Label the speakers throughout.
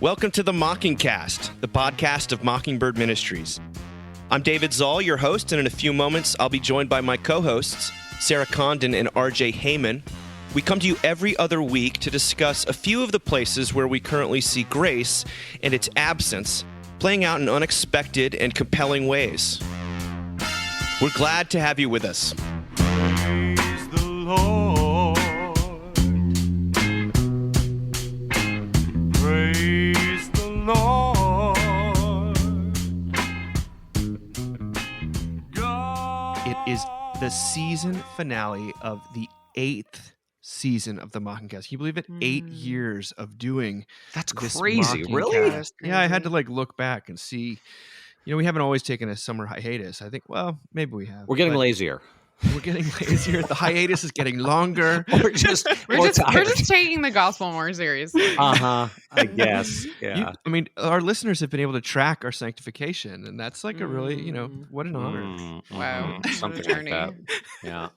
Speaker 1: Welcome to the Mockingcast, the podcast of Mockingbird Ministries. I'm David Zoll, your host, and in a few moments, I'll be joined by my co-hosts, Sarah Condon and RJ Heyman. We come to you every other week to discuss a few of the places where we currently see grace and its absence playing out in unexpected and compelling ways. We're glad to have you with us.
Speaker 2: Praise the Lord. Praise the Lord. God.
Speaker 1: It is the season finale of the 8th season of the Mockingcast. Can you believe it? 8 years of doing
Speaker 3: That's
Speaker 1: this
Speaker 3: crazy. Really?
Speaker 1: Mockingcast. Yeah, I had to look back and see. You know, we haven't always taken a summer hiatus. I think, well, maybe we have.
Speaker 3: We're getting lazier.
Speaker 1: We're getting lazier. The hiatus is getting longer.
Speaker 3: We're just
Speaker 4: We're
Speaker 3: tired.
Speaker 4: just taking the gospel more seriously.
Speaker 3: I guess. Yeah.
Speaker 1: Our listeners have been able to track our sanctification, and that's like a really, what an honor.
Speaker 4: Wow.
Speaker 3: Something
Speaker 4: What a
Speaker 3: like that.
Speaker 4: journey.
Speaker 3: Yeah.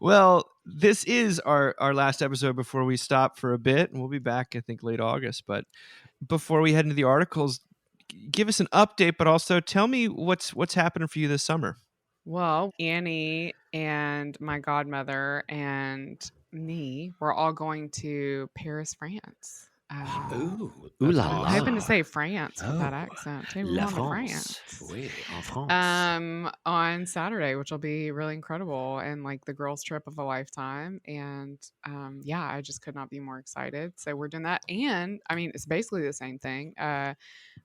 Speaker 1: Well, this is our last episode before we stop for a bit, and we'll be back, I think, late August. But before we head into the articles, give us an update, but also tell me what's happening for you this summer.
Speaker 4: Well, Annie and my godmother and me were all going to Paris, France.
Speaker 3: Ooh la la.
Speaker 4: I'm hoping to say France with that
Speaker 3: Oh,
Speaker 4: accent too. We're
Speaker 3: La
Speaker 4: going to
Speaker 3: France.
Speaker 4: France.
Speaker 3: Oui, en France.
Speaker 4: On Saturday, which will be really incredible and like the girls' trip of a lifetime. And yeah, I just could not be more excited. So we're doing that. And I mean, it's basically the same thing.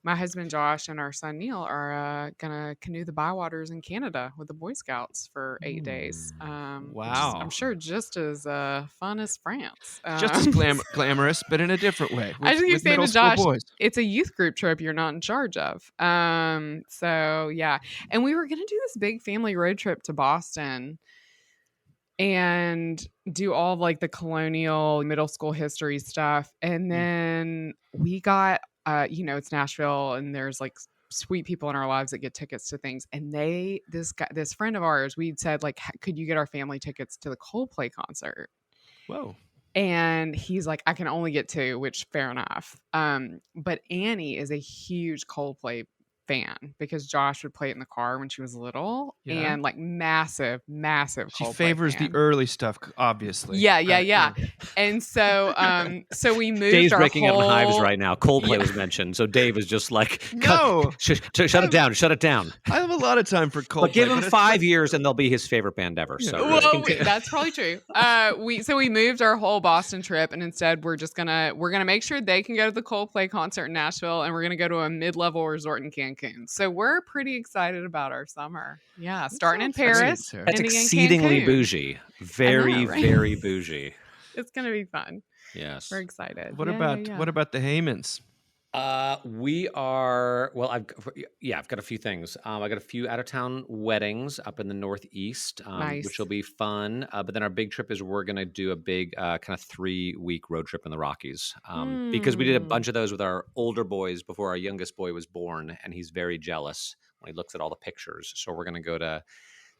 Speaker 4: My husband Josh and our son Neil are gonna canoe the bywaters in Canada with the Boy Scouts for 8 days.
Speaker 1: Wow.
Speaker 4: I'm sure just as fun as France.
Speaker 1: Just as glamorous, but in a different way.
Speaker 4: I just keep
Speaker 1: with
Speaker 4: saying to
Speaker 1: middle school
Speaker 4: Josh,
Speaker 1: boys.
Speaker 4: it's a youth group trip you're not in charge of. So yeah. And we were gonna do this big family road trip to Boston and do all of, like the colonial middle school history stuff. And then we got it's Nashville and there's like sweet people in our lives that get tickets to things. And this friend of ours, we'd said like, could you get our family tickets to the Coldplay concert?
Speaker 1: Whoa.
Speaker 4: And he's like, I can only get 2, which fair enough. But Annie is a huge Coldplay fan because Josh would play it in the car when she was little, and like massive
Speaker 1: She
Speaker 4: Coldplay
Speaker 1: favors
Speaker 4: fan.
Speaker 1: the early stuff, obviously.
Speaker 4: Yeah. And so we moved.
Speaker 3: Dave's
Speaker 4: our
Speaker 3: breaking up in hives
Speaker 4: whole-
Speaker 3: right now. Coldplay was mentioned, so Dave is just like,
Speaker 1: No.
Speaker 3: shut it down. Shut it down.
Speaker 1: I have a lot of time for Coldplay.
Speaker 3: But give him
Speaker 1: it's
Speaker 3: 5 years, and they'll be his favorite band ever. So
Speaker 4: Well, that's probably true. We moved our whole Boston trip, and instead we're gonna make sure they can go to the Coldplay concert in Nashville, and we're gonna go to a mid-level resort in Cancun. So we're pretty excited about our summer. Yeah, starting in
Speaker 1: sounds
Speaker 4: Paris,
Speaker 1: exciting, Sarah.
Speaker 3: that's
Speaker 4: ending in
Speaker 3: exceedingly
Speaker 4: Cancun.
Speaker 3: bougie. Very,
Speaker 4: right?
Speaker 3: very bougie.
Speaker 4: It's gonna be fun.
Speaker 3: Yes.
Speaker 4: We're excited.
Speaker 1: What
Speaker 4: Yeah,
Speaker 1: about
Speaker 4: yeah.
Speaker 1: what about the Heymans?
Speaker 3: We are, well, I've got a few things. I got a few out of town weddings up in the Northeast,
Speaker 4: Nice.
Speaker 3: which will be fun. But then our big trip is we're going to do a big kind of 3-week road trip in the Rockies, because we did a bunch of those with our older boys before our youngest boy was born. And he's very jealous when he looks at all the pictures. So we're going to go to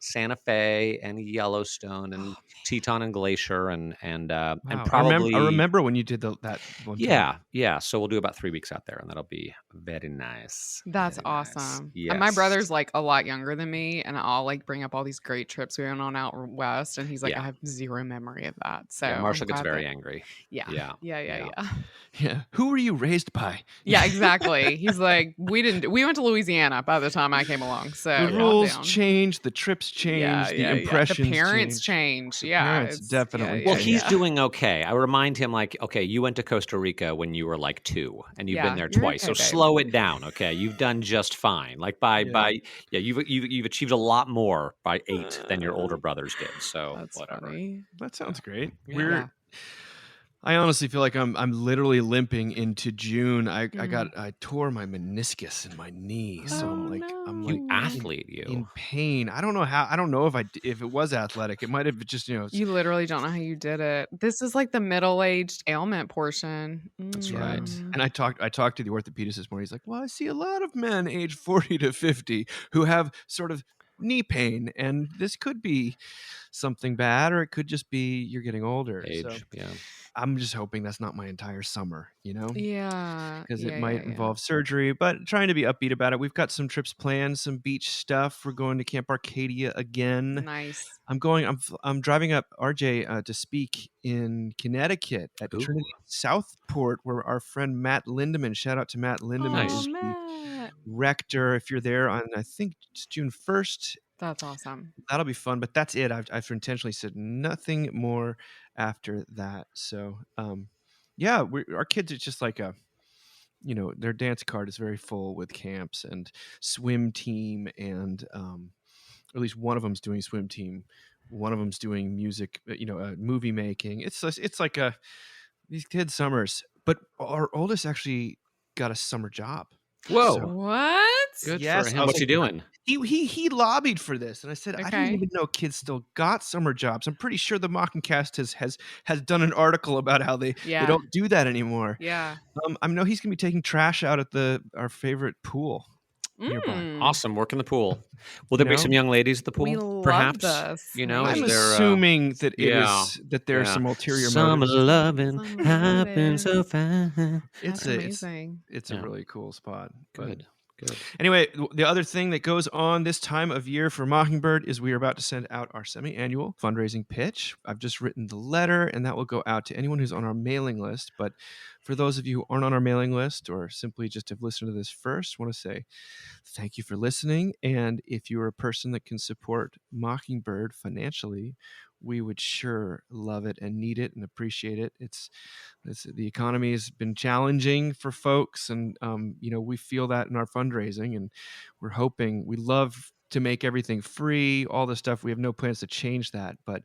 Speaker 3: Santa Fe and Yellowstone and Teton and Glacier and
Speaker 1: Wow.
Speaker 3: probably
Speaker 1: I remember when you did that one time.
Speaker 3: yeah. So we'll do about 3 weeks out there, and that'll be very nice.
Speaker 4: That's
Speaker 3: Very nice.
Speaker 4: awesome.
Speaker 3: Yes.
Speaker 4: And my brother's like a lot younger than me, and I'll like bring up all these great trips we went on out west, and he's like,
Speaker 3: Yeah.
Speaker 4: I have zero memory of that. So
Speaker 3: Yeah, Marshall
Speaker 4: I'm
Speaker 3: gets
Speaker 4: glad
Speaker 3: very
Speaker 4: that-
Speaker 3: angry.
Speaker 4: Yeah.
Speaker 3: Yeah.
Speaker 1: Yeah. Who were you raised by?
Speaker 4: Yeah, exactly. He's like, we went to Louisiana by the time I came along. So
Speaker 1: The
Speaker 4: calm
Speaker 1: rules
Speaker 4: down.
Speaker 1: changed, the trips changed, the impressions
Speaker 4: The parents
Speaker 1: changed.
Speaker 4: change. Yeah.
Speaker 1: parents
Speaker 4: it's-
Speaker 1: definitely
Speaker 3: Well,
Speaker 1: Yeah,
Speaker 3: he's doing okay. I remind him, like, okay, you went to Costa Rica when you were like 2, and you've
Speaker 4: Yeah,
Speaker 3: been there
Speaker 4: you're
Speaker 3: twice.
Speaker 4: okay,
Speaker 3: So
Speaker 4: babe.
Speaker 3: slow it down, okay? You've done just fine. Like you've achieved a lot more by 8 than your older brothers did. So
Speaker 4: That's
Speaker 3: whatever.
Speaker 4: funny.
Speaker 1: That sounds great.
Speaker 4: Yeah.
Speaker 1: I honestly feel like I'm literally limping into June. I tore my meniscus in my knee, so
Speaker 4: Oh,
Speaker 1: I'm
Speaker 3: You
Speaker 1: like
Speaker 3: athlete, you.
Speaker 1: in pain. I don't know how. I don't know if it was athletic. It might have just
Speaker 4: You literally don't know how you did it. This is like the middle-aged ailment portion.
Speaker 3: That's
Speaker 4: Mm.
Speaker 3: right.
Speaker 1: And I talked to the orthopedist this morning. He's like, "Well, I see a lot of men age 40 to 50 who have sort of knee pain, and this could be something bad, or it could just be you're getting older."
Speaker 3: Age,
Speaker 1: So,
Speaker 3: yeah.
Speaker 1: I'm just hoping that's not my entire summer,
Speaker 4: Yeah.
Speaker 1: because it
Speaker 4: Yeah.
Speaker 1: might
Speaker 4: Yeah. Yeah.
Speaker 1: involve surgery, but trying to be upbeat about it. We've got some trips planned, some beach stuff. We're going to Camp Arcadia again.
Speaker 4: Nice.
Speaker 1: I'm driving up RJ to speak in Connecticut at
Speaker 3: Ooh.
Speaker 1: Trinity Southport, where our friend Matt Lindemann, shout out to Matt Lindemann,
Speaker 3: Nice.
Speaker 4: Oh,
Speaker 1: is the
Speaker 4: Matt.
Speaker 1: rector. If you're there on, I think it's June 1st,
Speaker 4: That's awesome.
Speaker 1: that'll be fun. But that's it. I've intentionally said nothing more after that. So, yeah, our kids are just like their dance card is very full with camps and swim team, and or at least one of them's doing swim team. One of them's doing music, movie making. It's like these kids' summers. But our oldest actually got a summer job.
Speaker 3: Whoa.
Speaker 1: So,
Speaker 4: What?
Speaker 3: Good
Speaker 1: yes,
Speaker 3: for
Speaker 1: I
Speaker 3: him.
Speaker 1: was
Speaker 3: What's he doing?
Speaker 1: he lobbied for this, and I said I didn't
Speaker 4: Okay.
Speaker 1: even know kids still got summer jobs. I'm pretty sure the Mockencast has done an article about how they
Speaker 4: Yeah.
Speaker 1: don't do that anymore.
Speaker 4: Yeah.
Speaker 1: I know he's gonna be taking trash out at our favorite pool nearby.
Speaker 4: Mm.
Speaker 3: Awesome. Work in the pool. Will there be some young ladies at the pool?
Speaker 4: We love
Speaker 3: perhaps.
Speaker 4: this.
Speaker 3: You know,
Speaker 1: I'm
Speaker 3: is there?
Speaker 1: assuming that
Speaker 3: yeah,
Speaker 1: there's
Speaker 3: yeah.
Speaker 1: some ulterior
Speaker 3: Summer
Speaker 1: motives.
Speaker 3: loving
Speaker 4: Summer
Speaker 3: happens so
Speaker 4: loving.
Speaker 3: fast.
Speaker 4: That's amazing.
Speaker 1: It's a
Speaker 3: Yeah.
Speaker 1: really cool spot. but-
Speaker 3: Good. Good.
Speaker 1: Anyway, the other thing that goes on this time of year for Mockingbird is we are about to send out our semi-annual fundraising pitch. I've just written the letter, and that will go out to anyone who's on our mailing list. But for those of you who aren't on our mailing list or simply just have listened to this first, I want to say thank you for listening. And if you're a person that can support Mockingbird financially, we would sure love it and need it and appreciate it. The economy has been challenging for folks, and we feel that in our fundraising, and we love to make everything free, all this stuff. We have no plans to change that, but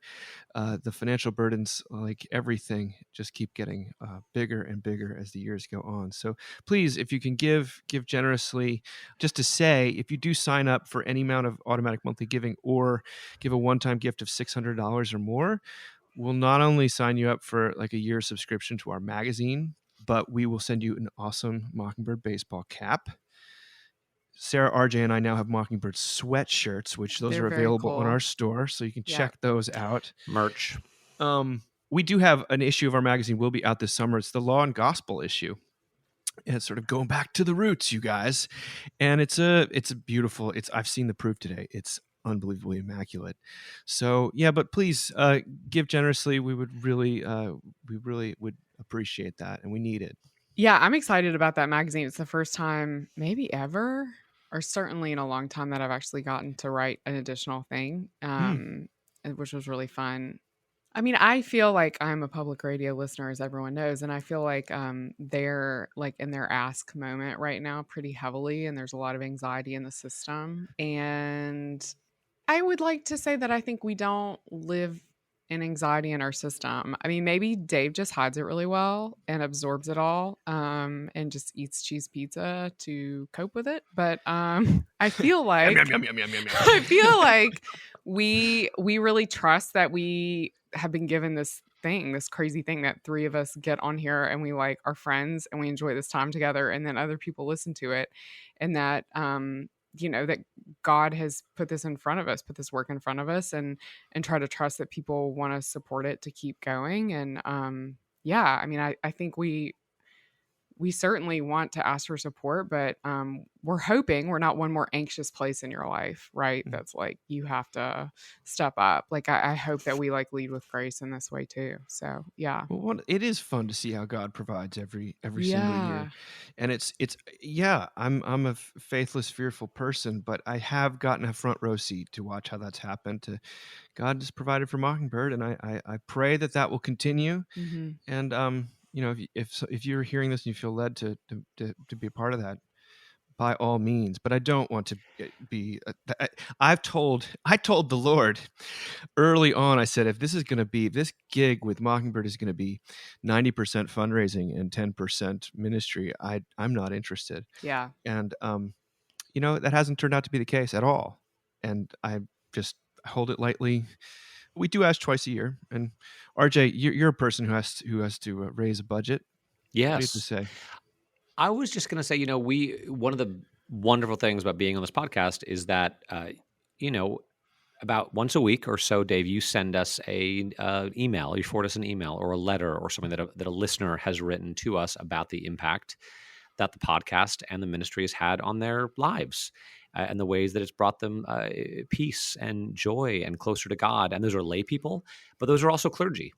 Speaker 1: the financial burdens, like everything, just keep getting bigger and bigger as the years go on. So please, if you can give generously. Just to say, if you do sign up for any amount of automatic monthly giving or give a one-time gift of $600 or more, we'll not only sign you up for like a year subscription to our magazine, but we will send you an awesome Mockingbird baseball cap. Sarah, RJ, and I now have Mockingbird sweatshirts, which those
Speaker 4: They're
Speaker 1: are
Speaker 4: very
Speaker 1: available on
Speaker 4: cool.
Speaker 1: our store, so you can
Speaker 4: Yeah.
Speaker 1: check those out.
Speaker 3: Merch.
Speaker 1: We do have an issue of our magazine will be out this summer. It's the Law and Gospel issue. And it's sort of going back to the roots, you guys. And it's a beautiful. I've seen the proof today. It's unbelievably immaculate. So yeah, but please give generously. We really would appreciate that, and we need it.
Speaker 4: Yeah, I'm excited about that magazine. It's the first time, maybe ever, or certainly in a long time, that I've actually gotten to write an additional thing, which was really fun. I mean, I feel like I'm a public radio listener, as everyone knows, and I feel like they're like in their ask moment right now pretty heavily, and there's a lot of anxiety in the system. And I would like to say that I think we don't live in anxiety in our system. I mean, maybe Dave just hides it really well and absorbs it all, and just eats cheese pizza to cope with it. But I feel like I feel like we really trust that we have been given this crazy thing that three of us get on here and we like are friends and we enjoy this time together, and then other people listen to it, and that that God has put this in front of us, put this work in front of us, and try to trust that people want to support it to keep going. And I mean, I think we certainly want to ask for support, but we're hoping we're not one more anxious place in your life, right?
Speaker 1: Mm.
Speaker 4: That's like, you have to step up. Like, I hope that we like lead with grace in this way too. So yeah.
Speaker 1: Well, it is fun to see how God provides every single
Speaker 4: Yeah.
Speaker 1: year, and it's I'm a faithless, fearful person, but I have gotten a front row seat to watch how that's happened. God has provided for Mockingbird, and I pray that will continue.
Speaker 4: Mm-hmm.
Speaker 1: And if you're hearing this and you feel led to be a part of that, by all means. But I don't want to be. I told the Lord early on. I said, if this is going to be, this gig with Mockingbird is going to be 90% fundraising and 10% ministry, I'm not interested.
Speaker 4: Yeah.
Speaker 1: And that hasn't turned out to be the case at all. And I just hold it lightly. We do ask twice a year. And RJ, you're a person who has to raise a budget. What do you have to
Speaker 3: Yes.
Speaker 1: say?
Speaker 3: I was just going to say, one of the wonderful things about being on this podcast is that, about once a week or so, Dave, you send us a email, you forward us an email or a letter or something that a listener has written to us about the impact that the podcast and the ministry has had on their lives and the ways that it's brought them peace and joy and closer to God. And those are lay people, but those are also clergy.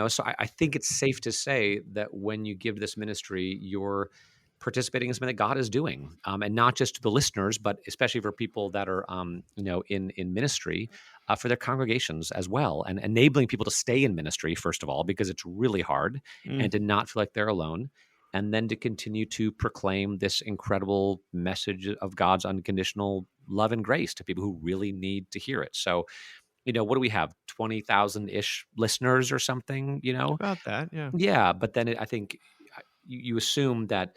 Speaker 3: So I think it's safe to say that when you give this ministry, you're participating in something that God is doing, and not just to the listeners, but especially for people that are, in ministry, for their congregations as well, and enabling people to stay in ministry first of all, because it's really hard, and to not feel like they're alone, and then to continue to proclaim this incredible message of God's unconditional love and grace to people who really need to hear it. So, what do we have? 20,000 ish listeners or something?
Speaker 1: About that, yeah.
Speaker 3: Yeah, but then I think you assume that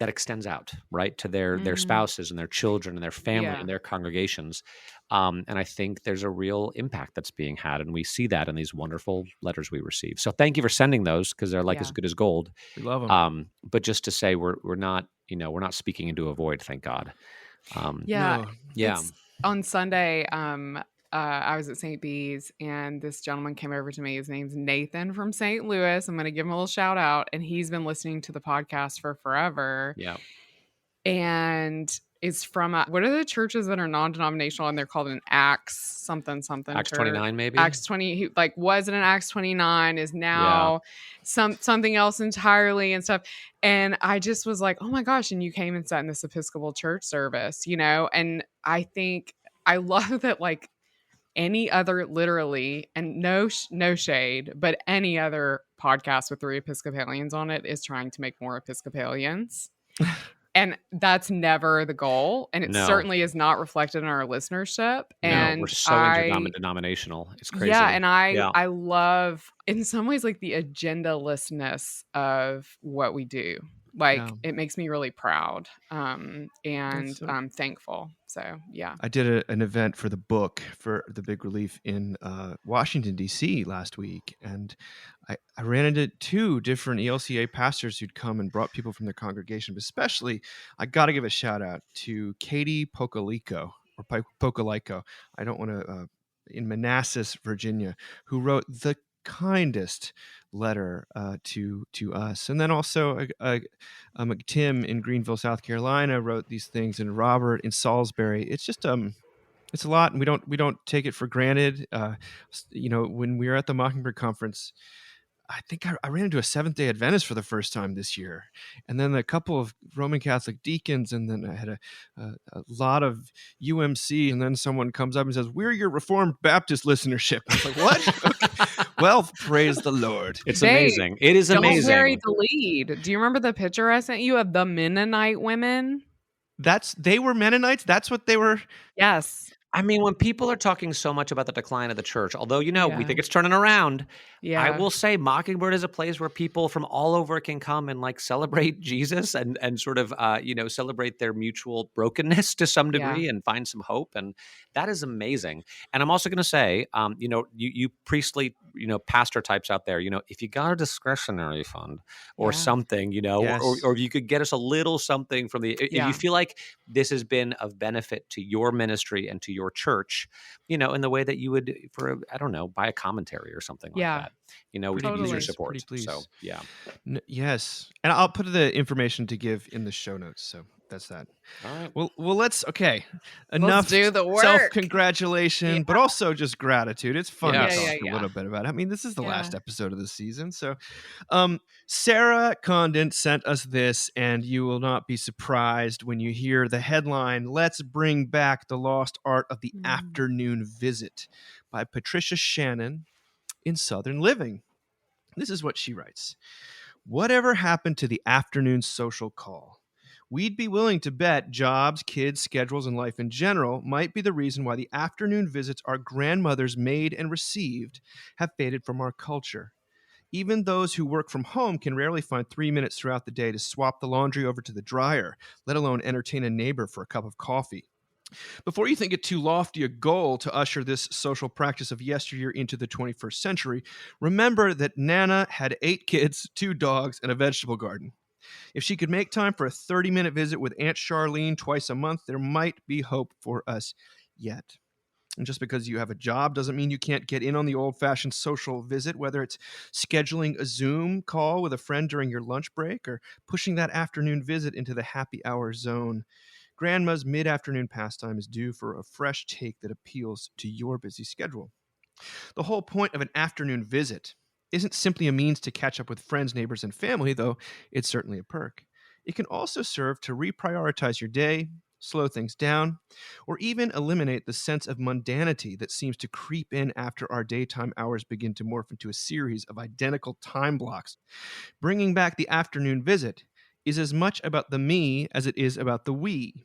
Speaker 3: extends out, right, to their spouses and their children and their family
Speaker 4: Yeah.
Speaker 3: and their congregations. And I think there's a real impact that's being had, and we see that in these wonderful letters we receive. So thank you for sending those, because they're like as good as gold.
Speaker 1: We love them.
Speaker 3: But just to say, we're not speaking into a void. Thank God.
Speaker 4: Yeah.
Speaker 1: No.
Speaker 3: Yeah.
Speaker 4: It's on Sunday, I was at St. B's and this gentleman came over to me. His name's Nathan from St. Louis. I'm going to give him a little shout out. And he's been listening to the podcast for forever.
Speaker 3: Yeah.
Speaker 4: And it's from, what are the churches that are non-denominational and they're called an Acts something.
Speaker 3: Acts
Speaker 4: church?
Speaker 3: 29, maybe?
Speaker 4: Acts 20, he was in an Acts 29, is now something else entirely and stuff. And I just was like, oh my gosh. And you came and sat in this Episcopal church service, and I think I love that, like, any other, literally, and no shade, but any other podcast with 3 Episcopalians on it is trying to make more Episcopalians. And that's never the goal. And it certainly is not reflected in our listenership. And
Speaker 3: we're so interdenominational. It's crazy.
Speaker 4: Yeah. And I love, in some ways, like the agendalessness of what we do. Like, it makes me really proud, and I'm thankful. So, yeah.
Speaker 1: I did an event for the book for the Big Relief in Washington, D.C. last week. And I ran into 2 different ELCA pastors who'd come and brought people from their congregation. But especially, I got to give a shout out to Katie Pocalico. I don't want to, in Manassas, Virginia, who wrote the kindest letter to us. And then also Tim in Greenville, South Carolina, wrote these things, and Robert in Salisbury. It's just it's a lot, and we don't take it for granted. When we were at the Mockingbird conference, I think I ran into a Seventh-day Adventist for the first time this year, and then a couple of Roman Catholic deacons, and then I had a lot of UMC, and then someone comes up and says, "We're your Reformed Baptist listenership." I was like, "What?" Okay. Well, praise the Lord.
Speaker 3: It's amazing. It is amazing.
Speaker 4: Don't bury the lead. Do you remember the picture I sent you of the Mennonite women?
Speaker 1: They were Mennonites? That's what they were?
Speaker 4: Yes.
Speaker 3: I mean, when people are talking so much about the decline of the church, although, we think it's turning around, I will say Mockingbird is a place where people from all over can come and like celebrate Jesus and sort of, celebrate their mutual brokenness to some degree and find some hope. And that is amazing. And I'm also going to say, you priestly, pastor types out there, if you got a discretionary fund or something, or if you could get us a little something from if you feel like this has been of benefit to your ministry and to your church, in the way that you would buy a commentary or something like that. We could use your support. So, yeah.
Speaker 1: Yes. And I'll put the information to give in the show notes. So that's that.
Speaker 3: All right.
Speaker 1: Well, enough
Speaker 4: do the work.
Speaker 1: Self-congratulation, but also just gratitude. It's fun to talk a little bit about it. I mean, this is the last episode of the season. So Sarah Condon sent us this, and you will not be surprised when you hear the headline, "Let's Bring Back the Lost Art of the Afternoon Visit" by Patricia Shannon in Southern Living. This is what she writes. "Whatever happened to the afternoon social call? We'd be willing to bet jobs, kids, schedules, and life in general might be the reason why the afternoon visits our grandmothers made and received have faded from our culture. Even those who work from home can rarely find 3 minutes throughout the day to swap the laundry over to the dryer, let alone entertain a neighbor for a cup of coffee. Before you think it too lofty a goal to usher this social practice of yesteryear into the 21st century, remember that Nana had 8 kids, 2 dogs, and a vegetable garden. If she could make time for a 30-minute visit with Aunt Charlene twice a month, there might be hope for us yet." And just because you have a job doesn't mean you can't get in on the old-fashioned social visit, whether it's scheduling a Zoom call with a friend during your lunch break or pushing that afternoon visit into the happy hour zone. Grandma's mid-afternoon pastime is due for a fresh take that appeals to your busy schedule. The whole point of an afternoon visit isn't simply a means to catch up with friends, neighbors, and family, though it's certainly a perk. It can also serve to reprioritize your day, slow things down, or even eliminate the sense of mundanity that seems to creep in after our daytime hours begin to morph into a series of identical time blocks. Bringing back the afternoon visit is as much about the me as it is about the we.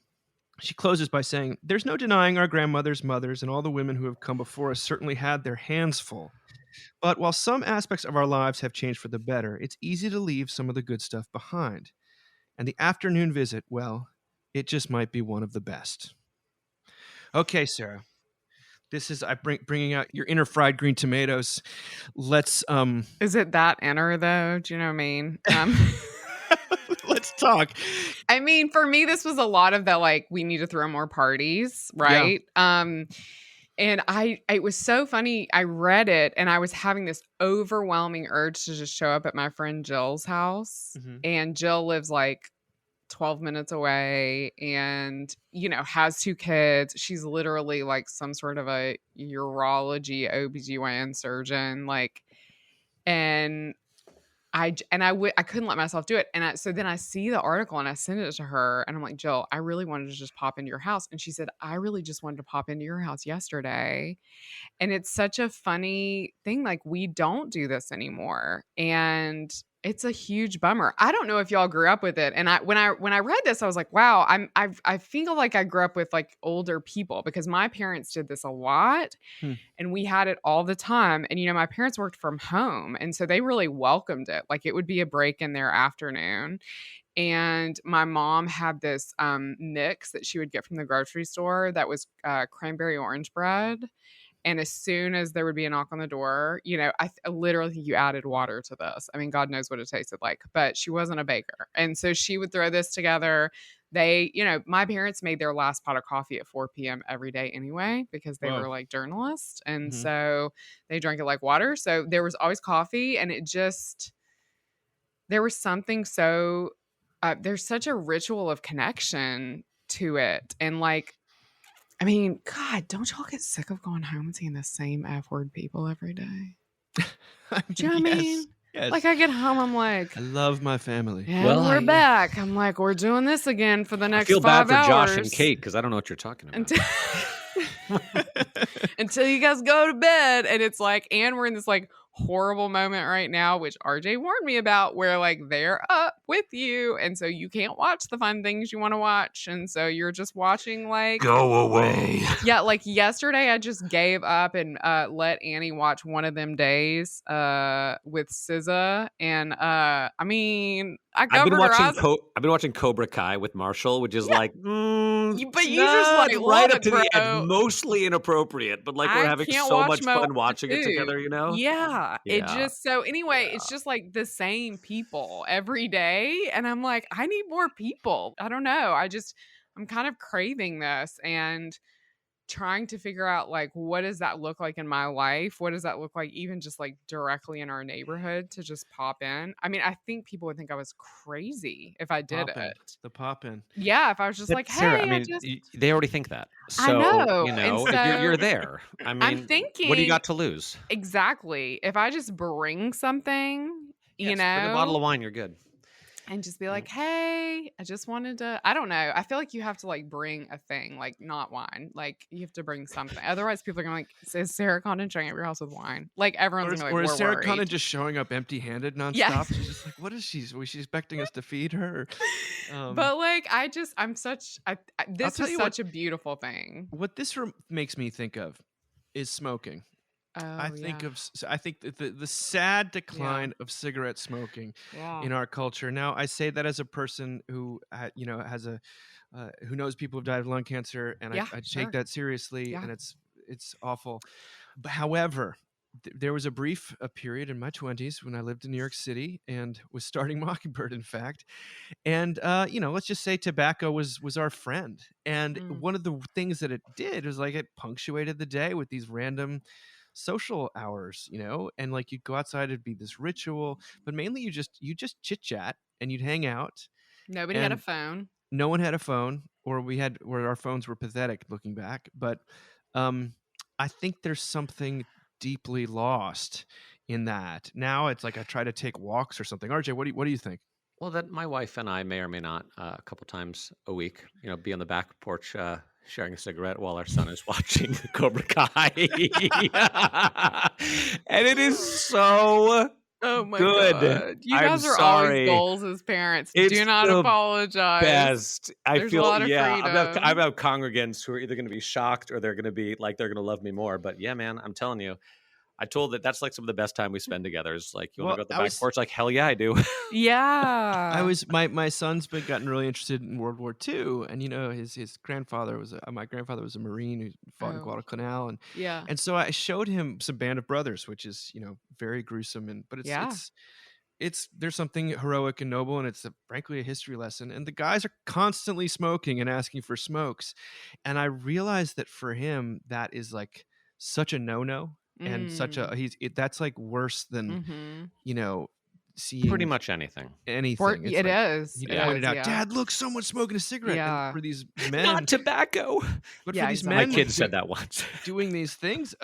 Speaker 1: She closes by saying, "There's no denying our grandmothers, mothers, and all the women who have come before us certainly had their hands full. But while some aspects of our lives have changed for the better, it's easy to leave some of the good stuff behind. And the afternoon visit, well, it just might be one of the best." Okay, Sarah. This is bringing out your inner fried green tomatoes. Let's
Speaker 4: Is it that inner though? Do you know what I mean?
Speaker 1: let's talk.
Speaker 4: I mean, for me, this was a lot of the like, we need to throw more parties, right? And it was so funny. I read it and I was having this overwhelming urge to just show up at my friend Jill's house.
Speaker 1: Mhm.
Speaker 4: And Jill lives like 12 minutes away and, you know, has 2 kids. She's literally like some sort of a urology OBGYN surgeon. Like, and I couldn't let myself do it. And so then I see the article and I send it to her and I'm like, Jill, I really wanted to just pop into your house. And she said, I really just wanted to pop into your house yesterday. And it's such a funny thing. Like, we don't do this anymore. And it's a huge bummer. I don't know if y'all grew up with it. And when I read this, I was like, wow, I feel like I grew up with like older people because my parents did this a lot and we had it all the time. And, you know, my parents worked from home. And so they really welcomed it. Like, it would be a break in their afternoon. And my mom had this mix that she would get from the grocery store that was cranberry orange bread. And as soon as there would be a knock on the door, you know, I literally think you added water to this. I mean, God knows what it tasted like, but she wasn't a baker. And so she would throw this together. They, you know, my parents made their last pot of coffee at 4 p.m. every day anyway, because they were like journalists. And so they drank it like water. So there was always coffee and there was something so, there's such a ritual of connection to it. And like, I mean, God, don't y'all get sick of going home and seeing the same F word people every day? Do you know what I mean?
Speaker 1: Yes.
Speaker 4: Like, I get home, I'm like,
Speaker 1: I love my family.
Speaker 4: and
Speaker 3: Well,
Speaker 4: we're back. I'm like, we're doing this again for the next
Speaker 3: I feel
Speaker 4: 5
Speaker 3: bad for
Speaker 4: hours.
Speaker 3: Josh and Kate because I don't know what you're talking about.
Speaker 4: Until you guys go to bed. And it's like, and we're in this like horrible moment right now, which RJ warned me about, where like they're up with you. And so you can't watch the fun things you want to watch. And so you're just watching like,
Speaker 2: Go away.
Speaker 4: yeah, like yesterday I just gave up and let Annie watch One of Them Days with SZA. And I mean, I covered her eyes.
Speaker 3: I've been watching Cobra Kai with Marshall, which is like,
Speaker 4: but you just like
Speaker 3: right
Speaker 4: love
Speaker 3: up
Speaker 4: it,
Speaker 3: to the
Speaker 4: bro.
Speaker 3: end, mostly inappropriate, but like we're
Speaker 4: I
Speaker 3: having
Speaker 4: can't
Speaker 3: so
Speaker 4: watch
Speaker 3: much
Speaker 4: Mo
Speaker 3: fun watching it
Speaker 4: too.
Speaker 3: together, you know?
Speaker 4: Yeah. It
Speaker 3: Yeah.
Speaker 4: just, so anyway, it's just like the same people every day. And I'm like, I need more people. I don't know. I'm kind of craving this and trying to figure out like, what does that look like in my life? What does that look like even just like directly in our neighborhood to just pop in? I mean, I think people would think I was crazy if I did it.
Speaker 1: The pop in.
Speaker 4: Yeah. If I was just
Speaker 3: But
Speaker 4: like, hey,
Speaker 3: Sarah, I mean,
Speaker 4: just...
Speaker 3: they already think that. So,
Speaker 4: I know.
Speaker 3: you
Speaker 4: And
Speaker 3: know,
Speaker 4: so
Speaker 3: if you're there. I mean,
Speaker 4: I'm thinking,
Speaker 3: what do you got to lose?
Speaker 4: Exactly. If I just bring something, you
Speaker 3: Yes,
Speaker 4: know,
Speaker 3: bring a bottle of wine, you're good.
Speaker 4: and just be like, hey, I just wanted to, I don't know. I feel like you have to like bring a thing, like not wine. Like you have to bring something. Otherwise people are going to like, is Sarah Condon showing up at your house with wine? Like everyone's going to be like,
Speaker 1: Or is
Speaker 4: we're
Speaker 1: Sarah
Speaker 4: worried.
Speaker 1: Condon just showing up empty handed nonstop?
Speaker 4: Yeah.
Speaker 1: She's just like, what is she? Was she expecting us to feed her?
Speaker 4: But like, I'm such, this
Speaker 1: tell
Speaker 4: is
Speaker 1: you
Speaker 4: such a beautiful thing.
Speaker 1: What this makes me think of is smoking.
Speaker 4: Oh,
Speaker 1: I think the sad decline of cigarette smoking in our culture. Now, I say that as a person who has who knows people who've died of lung cancer, and I take that seriously, and it's awful. But however, there was a brief period in my 20s when I lived in New York City and was starting Mockingbird, in fact. And let's just say tobacco was our friend. And
Speaker 4: Mm.
Speaker 1: one of the things that it did was like it punctuated the day with these random social hours, and like you'd go outside, it'd be this ritual, but mainly you just chit chat and you'd hang out.
Speaker 4: Nobody had a
Speaker 1: And
Speaker 4: phone.
Speaker 1: no one had a phone, or where our phones were pathetic looking back. But I think there's something deeply lost in that. Now it's like I try to take walks or something. RJ, what do you think?
Speaker 3: Well, that my wife and I may or may not a couple times a week, be on the back porch sharing a cigarette while our son is watching Cobra Kai, and it is so
Speaker 4: Oh my
Speaker 3: good.
Speaker 4: God. You
Speaker 3: I'm
Speaker 4: guys are
Speaker 3: sorry.
Speaker 4: always goals as parents.
Speaker 3: It's
Speaker 4: Do not
Speaker 3: the
Speaker 4: apologize.
Speaker 3: best. I
Speaker 4: There's a
Speaker 3: feel
Speaker 4: lot of
Speaker 3: I'm
Speaker 4: freedom.
Speaker 3: have congregants who are either going to be shocked or they're going to be like they're going to love me more. But yeah, man, I'm telling you, I told that's like some of the best time we spend together. Is like you want to go at the back porch? Like hell yeah, I do.
Speaker 4: Yeah.
Speaker 1: My son's been gotten really interested in World War II, and his grandfather my grandfather was a Marine who fought in Guadalcanal, and
Speaker 4: Yeah.
Speaker 1: and so I showed him some Band of Brothers, which is very gruesome, but it's there's something heroic and noble, and it's frankly a history lesson. And the guys are constantly smoking and asking for smokes, and I realized that for him that is like such a no-no. And such a that's like worse than seeing
Speaker 3: Pretty much anything.
Speaker 1: It's
Speaker 4: it
Speaker 1: like,
Speaker 4: is.
Speaker 1: He
Speaker 4: It
Speaker 1: pointed
Speaker 4: is,
Speaker 1: out,
Speaker 4: yeah.
Speaker 1: Dad, look, someone's smoking a cigarette.
Speaker 4: Yeah.
Speaker 1: And for these men,
Speaker 3: Not tobacco.
Speaker 1: but
Speaker 4: Yeah,
Speaker 1: for these
Speaker 4: exactly.
Speaker 1: men,
Speaker 3: My kid said that once.
Speaker 1: doing these things,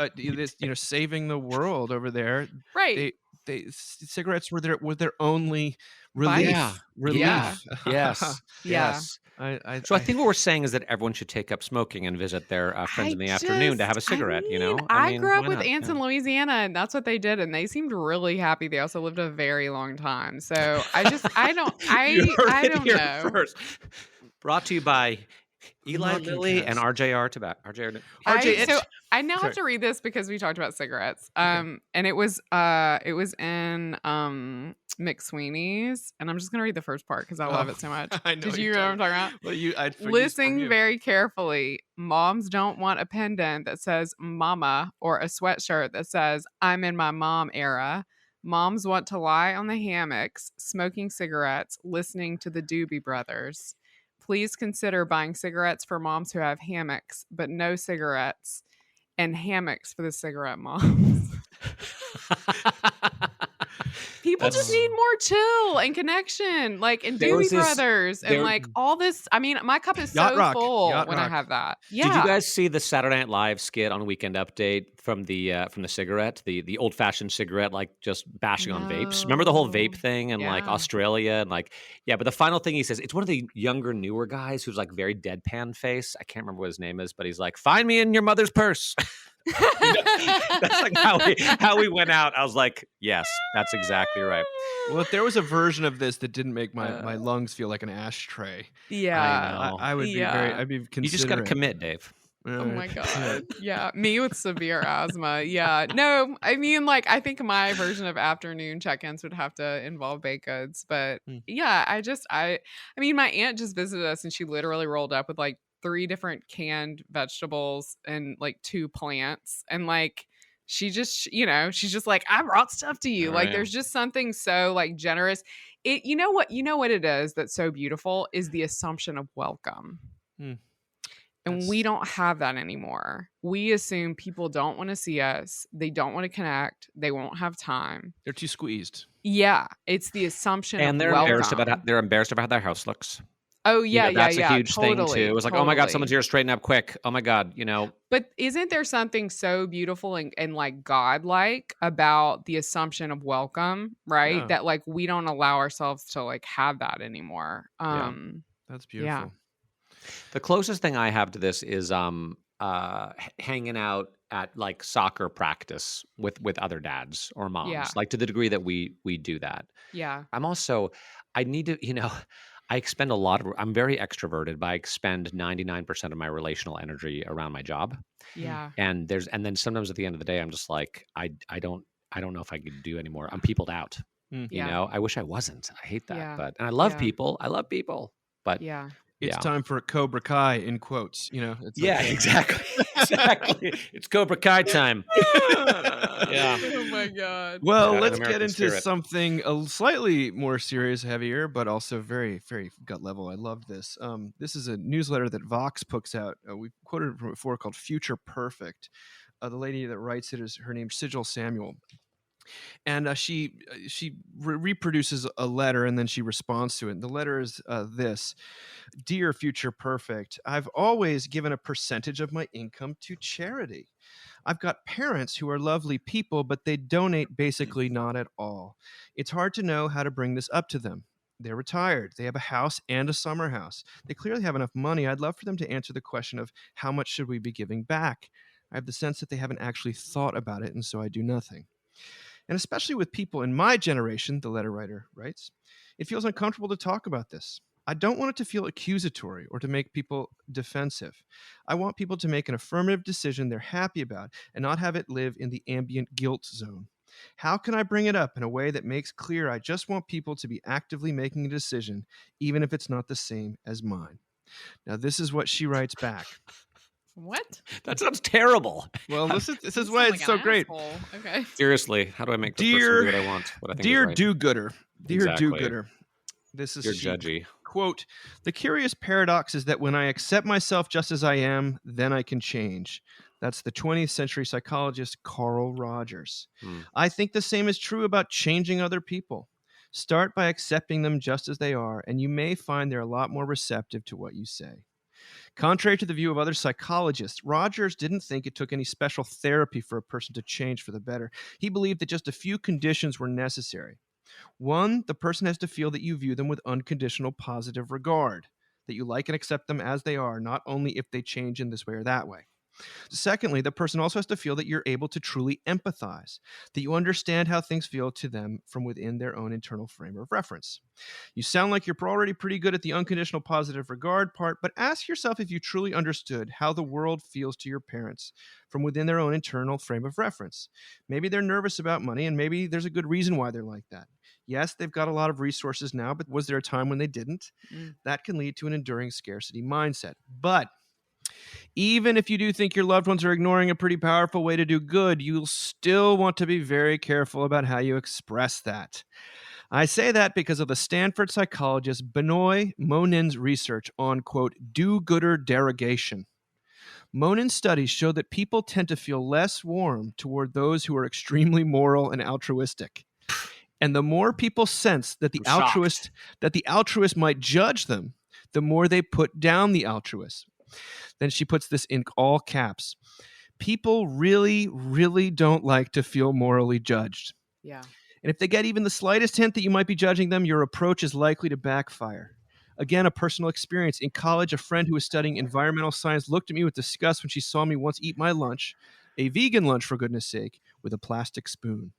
Speaker 1: saving the world over there.
Speaker 4: Right.
Speaker 1: Cigarettes were their only relief.
Speaker 3: Yeah.
Speaker 1: Relief.
Speaker 3: Yeah. Yes.
Speaker 4: Yeah.
Speaker 3: Yes.
Speaker 1: So
Speaker 3: I think what we're saying is that everyone should take up smoking and visit their friends in the afternoon to have a cigarette.
Speaker 4: I grew up with
Speaker 3: why not?
Speaker 4: aunts in Louisiana, and that's what they did, and they seemed really happy. They also lived a very long time. So I don't know.
Speaker 3: First. Brought to you by Eli
Speaker 1: Mocking
Speaker 3: Lilly
Speaker 1: Cast.
Speaker 3: and RJR Tobacco. RJR.
Speaker 4: I now have to read this because we talked about cigarettes. And it was in McSweeney's, and I'm just gonna read the first part because I love it so much.
Speaker 1: I know
Speaker 4: Did you know what I'm talking about?
Speaker 1: Well,
Speaker 4: Listen very carefully. Moms don't want a pendant that says mama or a sweatshirt that says I'm in my mom era. Moms want to lie on the hammocks, smoking cigarettes, listening to the Doobie Brothers. Please consider buying cigarettes for moms who have hammocks, but no cigarettes, and hammocks for the cigarette moms. People just need more chill and connection, like and Doobie Brothers and like all this. I mean, my cup is so full when I have that. Yeah.
Speaker 3: Did you guys see the Saturday Night Live skit on Weekend Update from the cigarette, the old fashioned cigarette, like just bashing on vapes? Remember the whole vape thing in like Australia and like but the final thing he says, it's one of the younger, newer guys who's like very deadpan face. I can't remember what his name is, but he's like, "Find me in your mother's purse." That's like how we went out. I was like, yes, that's exactly right.
Speaker 1: Well, if there was a version of this that didn't make my lungs feel like an ashtray, I would be very. I'd be considering.
Speaker 3: You just got to commit, Dave.
Speaker 4: Oh my God. Yeah. Me with severe asthma. Yeah. No, I mean, like, I think my version of afternoon check-ins would have to involve baked goods. But yeah, I mean, my aunt just visited us and she literally rolled up with like 3 different canned vegetables and like 2 plants. And like, she's just like, I brought stuff to you. Like, there's just something so like generous. You know what it is that's so beautiful is the assumption of welcome. And we don't have that anymore. We assume people don't want to see us. They don't want to connect. They won't have time.
Speaker 1: They're too squeezed.
Speaker 4: Yeah. It's the assumption
Speaker 3: and
Speaker 4: of welcome.
Speaker 3: they're embarrassed about how their house looks.
Speaker 4: Oh, yeah,
Speaker 3: that's a huge thing, too. It was like, oh, my God, someone's here, straighten up quick. Oh, my God,
Speaker 4: But isn't there something so beautiful and like godlike about the assumption of welcome, right?
Speaker 1: Yeah.
Speaker 4: That like we don't allow ourselves to like have that anymore.
Speaker 1: That's beautiful.
Speaker 4: Yeah.
Speaker 3: The closest thing I have to this is hanging out at like soccer practice with other dads or moms, like to the degree that we do that.
Speaker 4: Yeah.
Speaker 3: I need to, I expend I'm very extroverted, but I expend 99% of my relational energy around my job.
Speaker 4: Yeah.
Speaker 3: And then sometimes at the end of the day, I'm just like, I don't know if I could do anymore. I'm peopled out. I wish I wasn't. I hate that.
Speaker 4: Yeah.
Speaker 3: And I love people. But
Speaker 1: It's
Speaker 3: Yeah.
Speaker 1: time for Cobra Kai in quotes. It's
Speaker 3: Yeah, exactly. Exactly. It's Cobra Kai time. Yeah.
Speaker 4: Oh my God.
Speaker 1: Well,
Speaker 3: Yeah, an
Speaker 1: let's get
Speaker 3: American
Speaker 1: into
Speaker 3: spirit.
Speaker 1: something slightly more serious, heavier, but also very, very gut level. I love this. This is a newsletter that Vox puts out. We quoted it from before, called Future Perfect. The lady that writes it is her name Sigil Samuel, and she reproduces a letter and then she responds to it. And the letter is this: Dear Future Perfect, I've always given a percentage of my income to charity. I've got parents who are lovely people, but they donate basically not at all. It's hard to know how to bring this up to them. They're retired. They have a house and a summer house. They clearly have enough money. I'd love for them to answer the question of how much should we be giving back? I have the sense that they haven't actually thought about it, and so I do nothing. And especially with people in my generation, the letter writer writes, it feels uncomfortable to talk about this. I don't want it to feel accusatory or to make people defensive. I want people to make an affirmative decision they're happy about and not have it live in the ambient guilt zone. How can I bring it up in a way that makes clear I just want people to be actively making a decision, even if it's not the same as mine? Now, this is what she writes back.
Speaker 4: What?
Speaker 3: That sounds terrible.
Speaker 1: Well, this is
Speaker 4: You
Speaker 1: why
Speaker 4: sound
Speaker 1: it's
Speaker 4: like
Speaker 1: so
Speaker 4: an
Speaker 1: great.
Speaker 4: asshole. Okay.
Speaker 3: Seriously, how do I make the person do what I want? What I think
Speaker 1: Dear
Speaker 3: is right?
Speaker 1: do-gooder, dear
Speaker 3: Exactly.
Speaker 1: do-gooder, this is
Speaker 3: You're
Speaker 1: she,
Speaker 3: judgy.
Speaker 1: quote, the curious paradox is that when I accept myself just as I am, then I can change. That's the 20th century psychologist Carl Rogers. I think the same is true about changing other people. Start by accepting them just as they are, and you may find they're a lot more receptive to what you say. Contrary to the view of other psychologists, Rogers didn't think it took any special therapy for a person to change for the better. He believed that just a few conditions were necessary. One, the person has to feel that you view them with unconditional positive regard, that you like and accept them as they are, not only if they change in this way or that way. Secondly, the person also has to feel that you're able to truly empathize, that you understand how things feel to them from within their own internal frame of reference. You sound like you're already pretty good at the unconditional positive regard part, but ask yourself if you truly understood how the world feels to your parents from within their own internal frame of reference. Maybe they're nervous about money, and maybe there's a good reason why they're like that. Yes, they've got a lot of resources now, but was there a time when they didn't? That can lead to an enduring scarcity mindset. But even if you do think your loved ones are ignoring a pretty powerful way to do good, you'll still want to be very careful about how you express that. I say that because of the Stanford psychologist Benoit Monin's research on, quote, do-gooder derogation. Monin's studies show that people tend to feel less warm toward those who are extremely moral and altruistic. And the more people sense that the
Speaker 3: I'm shocked.
Speaker 1: altruist might judge them, the more they put down the altruist. Then she puts this in all caps. People really, really don't like to feel morally judged.
Speaker 4: Yeah.
Speaker 1: And if they get even the slightest hint that you might be judging them, your approach is likely to backfire. Again, a personal experience. In college, a friend who was studying environmental science looked at me with disgust when she saw me once eat my lunch, a vegan lunch for goodness sake, with a plastic spoon.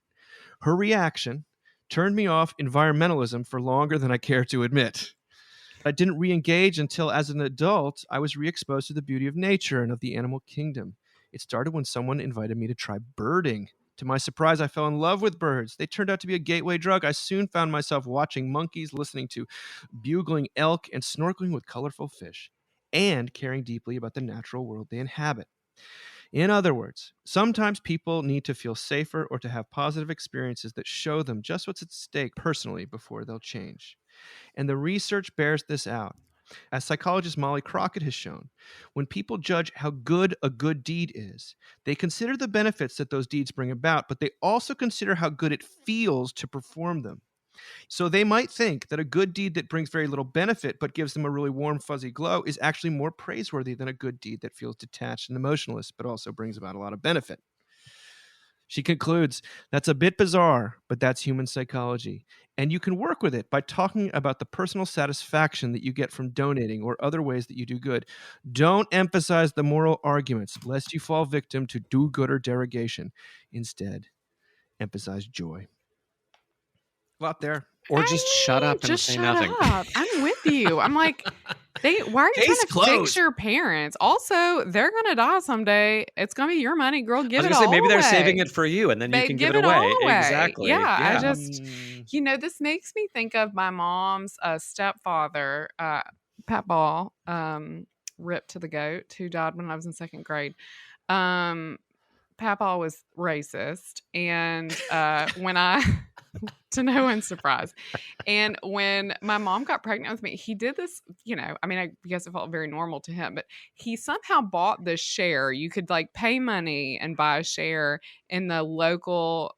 Speaker 1: Her reaction turned me off environmentalism for longer than I care to admit. I didn't re-engage until, as an adult, I was re-exposed to the beauty of nature and of the animal kingdom. It started when someone invited me to try birding. To my surprise, I fell in love with birds. They turned out to be a gateway drug. I soon found myself watching monkeys, listening to bugling elk, and snorkeling with colorful fish, and caring deeply about the natural world they inhabit. In other words, sometimes people need to feel safer or to have positive experiences that show them just what's at stake personally before they'll change. And the research bears this out. As psychologist Molly Crockett has shown, when people judge how good a good deed is, they consider the benefits that those deeds bring about, but they also consider how good it feels to perform them. So they might think that a good deed that brings very little benefit but gives them a really warm, fuzzy glow is actually more praiseworthy than a good deed that feels detached and emotionless but also brings about a lot of benefit. She concludes, that's a bit bizarre, but that's human psychology. And you can work with it by talking about the personal satisfaction that you get from donating or other ways that you do good. Don't emphasize the moral arguments, lest you fall victim to do-gooder derogation. Instead, emphasize joy. A lot there.
Speaker 3: Or just shut up and
Speaker 4: Just
Speaker 3: say
Speaker 4: shut
Speaker 3: nothing.
Speaker 4: up. I'm with you. I'm like, why are you
Speaker 1: Case
Speaker 4: trying to
Speaker 1: closed.
Speaker 4: fix your parents? Also, they're gonna die someday. It's gonna be your money, girl.
Speaker 3: I
Speaker 4: Give
Speaker 3: was
Speaker 4: it
Speaker 3: gonna say
Speaker 4: all
Speaker 3: maybe
Speaker 4: away.
Speaker 3: they're saving it for you, and then you
Speaker 4: They
Speaker 3: can
Speaker 4: give
Speaker 3: give it away.
Speaker 4: all away.
Speaker 3: Exactly.
Speaker 4: Yeah, I just,
Speaker 1: Mm.
Speaker 4: this makes me think of my mom's stepfather. Pat Ball, ripped to the goat, who died when I was in second grade. Papa was racist, and when I, to no one's surprise, and when my mom got pregnant with me, he did this. I mean, I guess it felt very normal to him, but he somehow bought this share. You could like pay money and buy a share in the local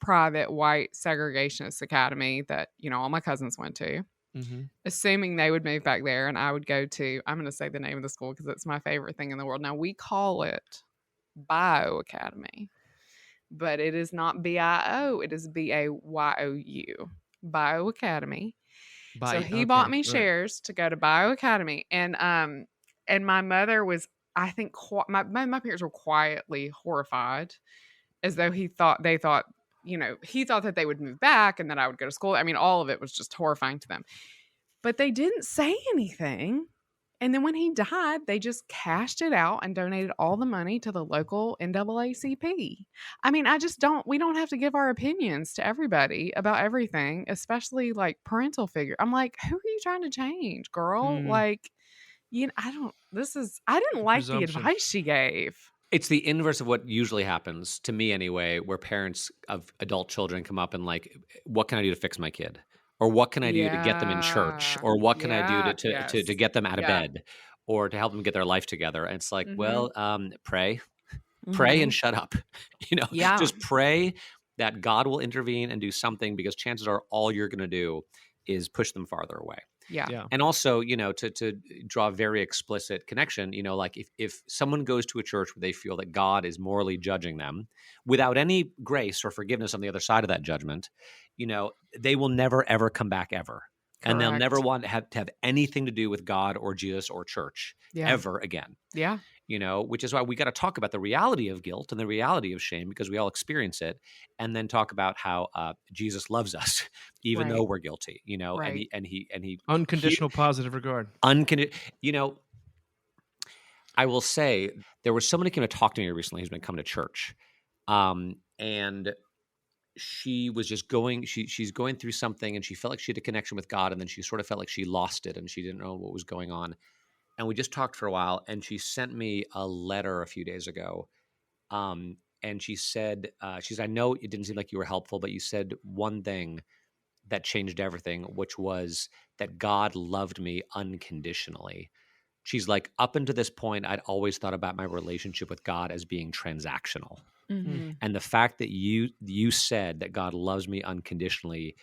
Speaker 4: private white segregationist academy that all my cousins went to.
Speaker 1: Mm-hmm.
Speaker 4: Assuming they would move back there, and I would go to. I'm going to say the name of the school because it's my favorite thing in the world. Now we call it Bio Academy, but it is not BIO, it is BAYOU, Bio Academy. So he bought me shares to go to Bio Academy, and my mother was, I think, my parents were quietly horrified, as though he thought that they would move back and that I would go to school. I mean, all of it was just horrifying to them, but they didn't say anything. And then when he died, they just cashed it out and donated all the money to the local NAACP. I mean, we don't have to give our opinions to everybody about everything, especially like parental figure. I'm like, who are you trying to change, girl? Like, I didn't like the advice she gave.
Speaker 3: It's the inverse of what usually happens, to me anyway, where parents of adult children come up and like, what can I do to fix my kid? Or what can I do to get them in church? Or what can I do to get them out of bed? Or to help them get their life together? And it's like, well, pray and shut up. Just pray that God will intervene and do something, because chances are all you're going to do is push them farther away.
Speaker 4: Yeah.
Speaker 3: And also, to draw a very explicit connection, like if someone goes to a church where they feel that God is morally judging them without any grace or forgiveness on the other side of that judgment, they will never, ever come back ever. Correct. And they'll never want to have anything to do with God or Jesus or church ever again.
Speaker 4: Yeah.
Speaker 3: Which is why we got to talk about the reality of guilt and the reality of shame, because we all experience it, and then talk about how Jesus loves us, even though we're guilty,
Speaker 4: Right.
Speaker 3: and he
Speaker 1: Unconditional positive regard.
Speaker 3: I will say there was someone who came to talk to me recently who's been coming to church. And she was just she's going through something, and she felt like she had a connection with God, and then she sort of felt like she lost it and she didn't know what was going on. And we just talked for a while, and she sent me a letter a few days ago. And she said, I know it didn't seem like you were helpful, but you said one thing that changed everything, which was that God loved me unconditionally. She's like, up until this point, I'd always thought about my relationship with God as being transactional.
Speaker 4: Mm-hmm.
Speaker 3: And the fact that you said that God loves me unconditionally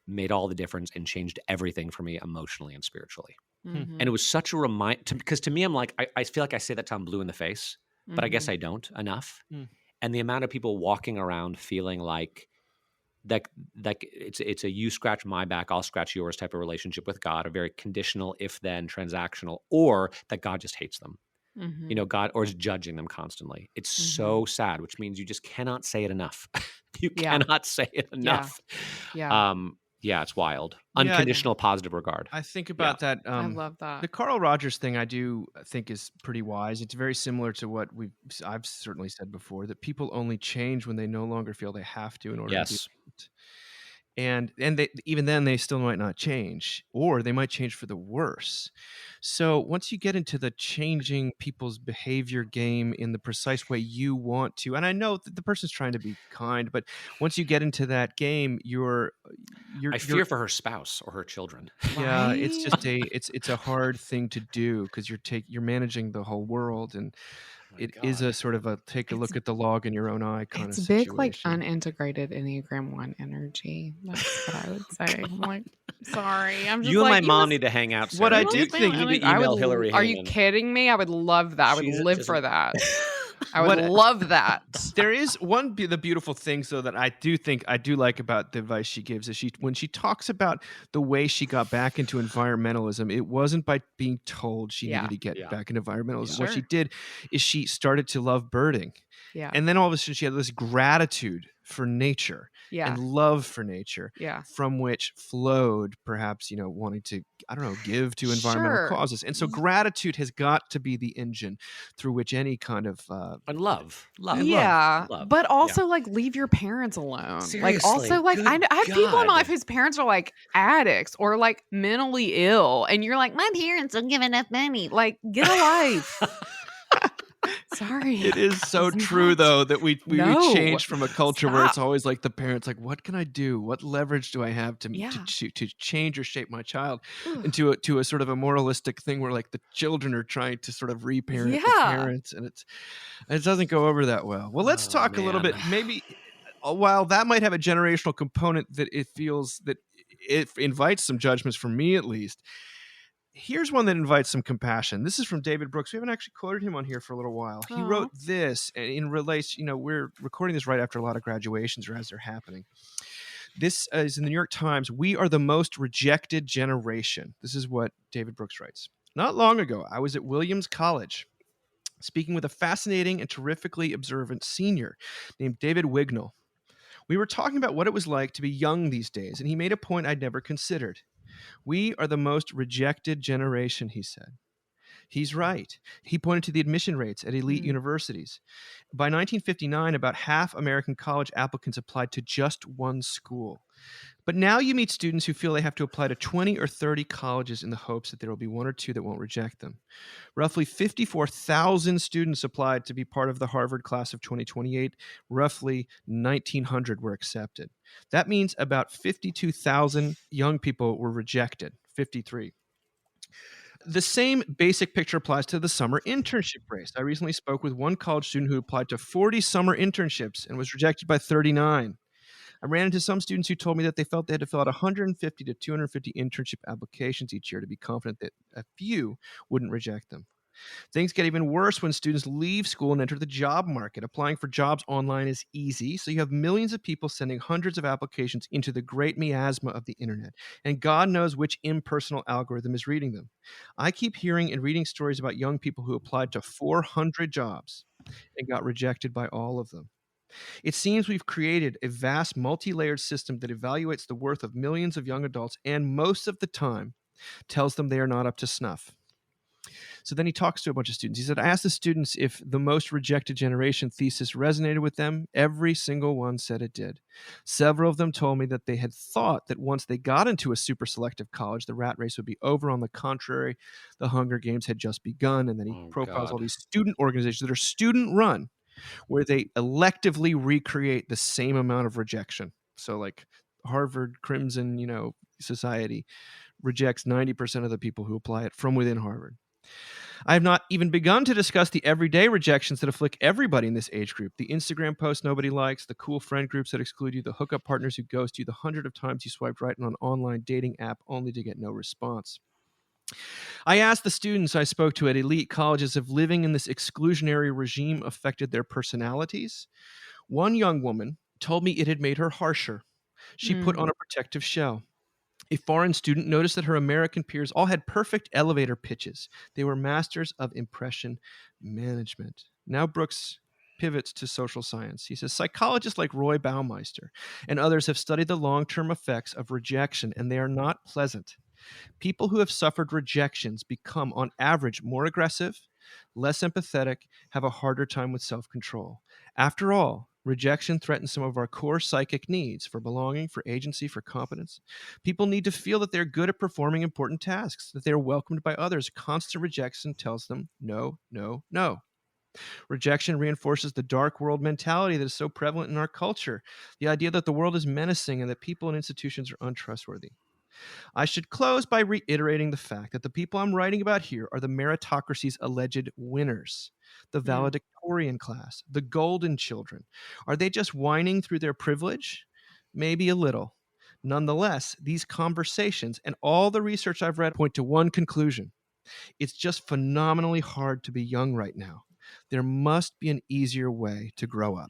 Speaker 3: made all the difference and changed everything for me emotionally and spiritually.
Speaker 4: Mm-hmm.
Speaker 3: And it was such a reminder, because to me, I'm like, I feel like I say that till I'm blue in the face, but I guess I don't enough. And the amount of people walking around feeling like that it's a you scratch my back, I'll scratch yours type of relationship with God, a very conditional, if then, transactional, or that God just hates them.
Speaker 4: Mm-hmm.
Speaker 3: God, or is judging them constantly. It's so sad, which means you just cannot say it enough. You cannot say it enough. It's wild. Unconditional positive regard.
Speaker 1: I think about that.
Speaker 4: I love that.
Speaker 1: The Carl Rogers thing, I do think, is pretty wise. It's very similar to what I've certainly said before, that people only change when they no longer feel they have to in order to do it. And they, even then, they still might not change, or they might change for the worse. So once you get into the changing people's behavior game in the precise way you want to, and I know that the person's trying to be kind, but once you get into that game, I
Speaker 3: fear for her spouse or her children.
Speaker 1: Yeah,
Speaker 4: Right?
Speaker 1: it's just it's a hard thing to do, because you're managing the whole world, and it is a sort of a take a look at the log in your own eye kind of situation.
Speaker 4: It's big, like unintegrated Enneagram 1 energy. That's what I would say. I'm like, sorry, I'm just
Speaker 3: you
Speaker 4: like,
Speaker 3: and my mom need to hang out.
Speaker 1: What
Speaker 3: Sarah.
Speaker 1: I do think
Speaker 3: you need to email Hillary.
Speaker 4: Are you kidding me? I would love that. I would live for that. I would love that.
Speaker 1: There is the beautiful things, though, that I do like about the advice she gives, is when she talks about the way she got back into environmentalism, it wasn't by being told she needed to get back into environmentalism.
Speaker 4: Sure.
Speaker 1: What she did is she started to love birding.
Speaker 4: Yeah.
Speaker 1: And then all of a sudden she had this gratitude for nature
Speaker 4: Yeah.
Speaker 1: and love for nature,
Speaker 4: Yeah.
Speaker 1: from which flowed perhaps, wanting to, I don't know, give to environmental
Speaker 4: Sure.
Speaker 1: causes. And so gratitude has got to be the engine through which any kind of
Speaker 3: And love.
Speaker 4: Yeah,
Speaker 3: Love.
Speaker 4: but
Speaker 3: Yeah.
Speaker 4: also like leave your parents alone. Like
Speaker 3: Seriously,
Speaker 4: also like
Speaker 3: good
Speaker 4: I have people in my
Speaker 3: God.
Speaker 4: life whose parents are like addicts or like mentally ill, and you're like, my parents don't give enough money. Like, get a life. Sorry,
Speaker 1: it is so
Speaker 4: It's
Speaker 1: true
Speaker 4: not-
Speaker 1: though that we
Speaker 4: No.
Speaker 1: changed from a culture where it's
Speaker 4: Stop.
Speaker 1: always like the parents like, what can I do, what leverage do I have to
Speaker 4: Yeah.
Speaker 1: to change or shape my child,
Speaker 4: Ugh.
Speaker 1: into a sort of a moralistic thing where like the children are trying to sort of reparent the
Speaker 4: Yeah.
Speaker 1: parents, and it doesn't go over that well. Well, let's
Speaker 3: Oh,
Speaker 1: talk a little bit,
Speaker 3: man.
Speaker 1: maybe while that might have a generational component that it feels that it invites some judgments from me at least. Here's one that invites some compassion. This is from David Brooks. We haven't actually quoted him on here for a little while. He
Speaker 4: Aw.
Speaker 1: wrote this in relation, we're recording this right after a lot of graduations or as they're happening. This is in the New York Times. We are the most rejected generation. This is what David Brooks writes. Not long ago, I was at Williams College speaking with a fascinating and terrifically observant senior named David Wignall. We were talking about what it was like to be young these days, and he made a point I'd never considered. We are the most rejected generation, he said. He's right. He pointed to the admission rates at elite universities. By 1959, about half American college applicants applied to just one school. But now you meet students who feel they have to apply to 20 or 30 colleges in the hopes that there will be one or two that won't reject them. Roughly 54,000 students applied to be part of the Harvard class of 2028. Roughly 1,900 were accepted. That means about 52,000 young people were rejected, 53. The same basic picture applies to the summer internship race. I recently spoke with one college student who applied to 40 summer internships and was rejected by 39. I ran into some students who told me that they felt they had to fill out 150 to 250 internship applications each year to be confident that a few wouldn't reject them. Things get even worse when students leave school and enter the job market. Applying for jobs online is easy, so you have millions of people sending hundreds of applications into the great miasma of the internet, and God knows which impersonal algorithm is reading them. I keep hearing and reading stories about young people who applied to 400 jobs and got rejected by all of them. It seems we've created a vast multi-layered system that evaluates the worth of millions of young adults and most of the time tells them they are not up to snuff. So then he talks to a bunch of students. He said, I asked the students if the most rejected generation thesis resonated with them. Every single one said it did. Several of them told me that they had thought that once they got into a super selective college, the rat race would be over. On the contrary, the Hunger Games had just begun. And then he profiles all these student organizations that are student run, where they electively recreate the same amount of rejection. So like Harvard Crimson, Society rejects 90% of the people who apply it from within Harvard. I have not even begun to discuss the everyday rejections that afflict everybody in this age group. The Instagram posts nobody likes, the cool friend groups that exclude you, the hookup partners who ghost you, the 100 of times you swiped right on an online dating app only to get no response. I asked the students I spoke to at elite colleges if living in this exclusionary regime affected their personalities. One young woman told me it had made her harsher. She put on a protective shell. A foreign student noticed that her American peers all had perfect elevator pitches. They were masters of impression management. Now Brooks pivots to social science. He says, psychologists like Roy Baumeister and others have studied the long-term effects of rejection, and they are not pleasant. People who have suffered rejections become, on average, more aggressive, less empathetic, have a harder time with self-control. After all, rejection threatens some of our core psychic needs for belonging, for agency, for competence. People need to feel that they're good at performing important tasks, that they're welcomed by others. Constant rejection tells them no, no, no. Rejection reinforces the dark world mentality that is so prevalent in our culture, the idea that the world is menacing and that people and institutions are untrustworthy. I should close by reiterating the fact that the people I'm writing about here are the meritocracy's alleged winners, the valedictorian class, the golden children. Are they just whining through their privilege? Maybe a little. Nonetheless, these conversations and all the research I've read point to one conclusion. It's just phenomenally hard to be young right now. There must be an easier way to grow up.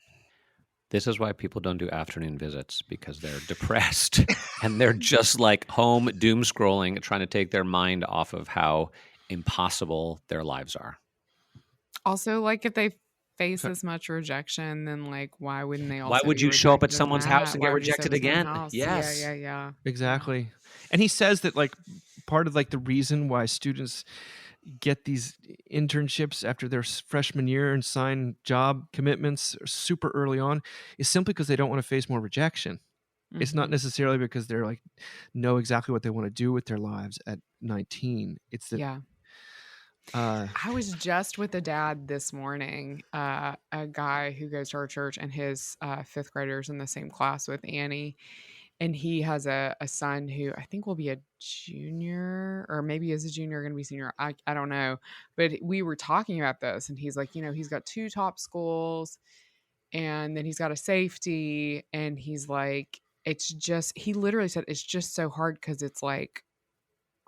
Speaker 3: This is why people don't do afternoon visits, because they're depressed and they're just like home doom scrolling, trying to take their mind off of how impossible their lives are.
Speaker 4: Also, like if they face as much rejection, then like why wouldn't they
Speaker 3: Why
Speaker 4: also
Speaker 3: would
Speaker 4: be
Speaker 3: you show up at
Speaker 4: rejected in
Speaker 3: someone's house
Speaker 4: that?
Speaker 3: and
Speaker 4: Why
Speaker 3: get
Speaker 4: would you show up
Speaker 3: rejected
Speaker 4: at someone's
Speaker 3: again?
Speaker 4: house?
Speaker 3: Yes.
Speaker 4: Yeah.
Speaker 1: Exactly. And he says that like part of like the reason why students get these internships after their freshman year and sign job commitments super early on is simply because they don't want to face more rejection. It's not
Speaker 4: Mhm.
Speaker 1: necessarily because they're like know exactly what they want to do with their lives at 19. It's that
Speaker 4: Yeah.
Speaker 1: uh
Speaker 4: I was just with a dad this morning, a guy who goes to our church, and his fifth graders in the same class with Annie. And he has a son who I think will be a junior, or maybe is a junior, going to be senior. I don't know. But we were talking about this, and he's like, he's got 2 top schools, and then he's got a safety. And he's like, he literally said, it's just so hard because it's like,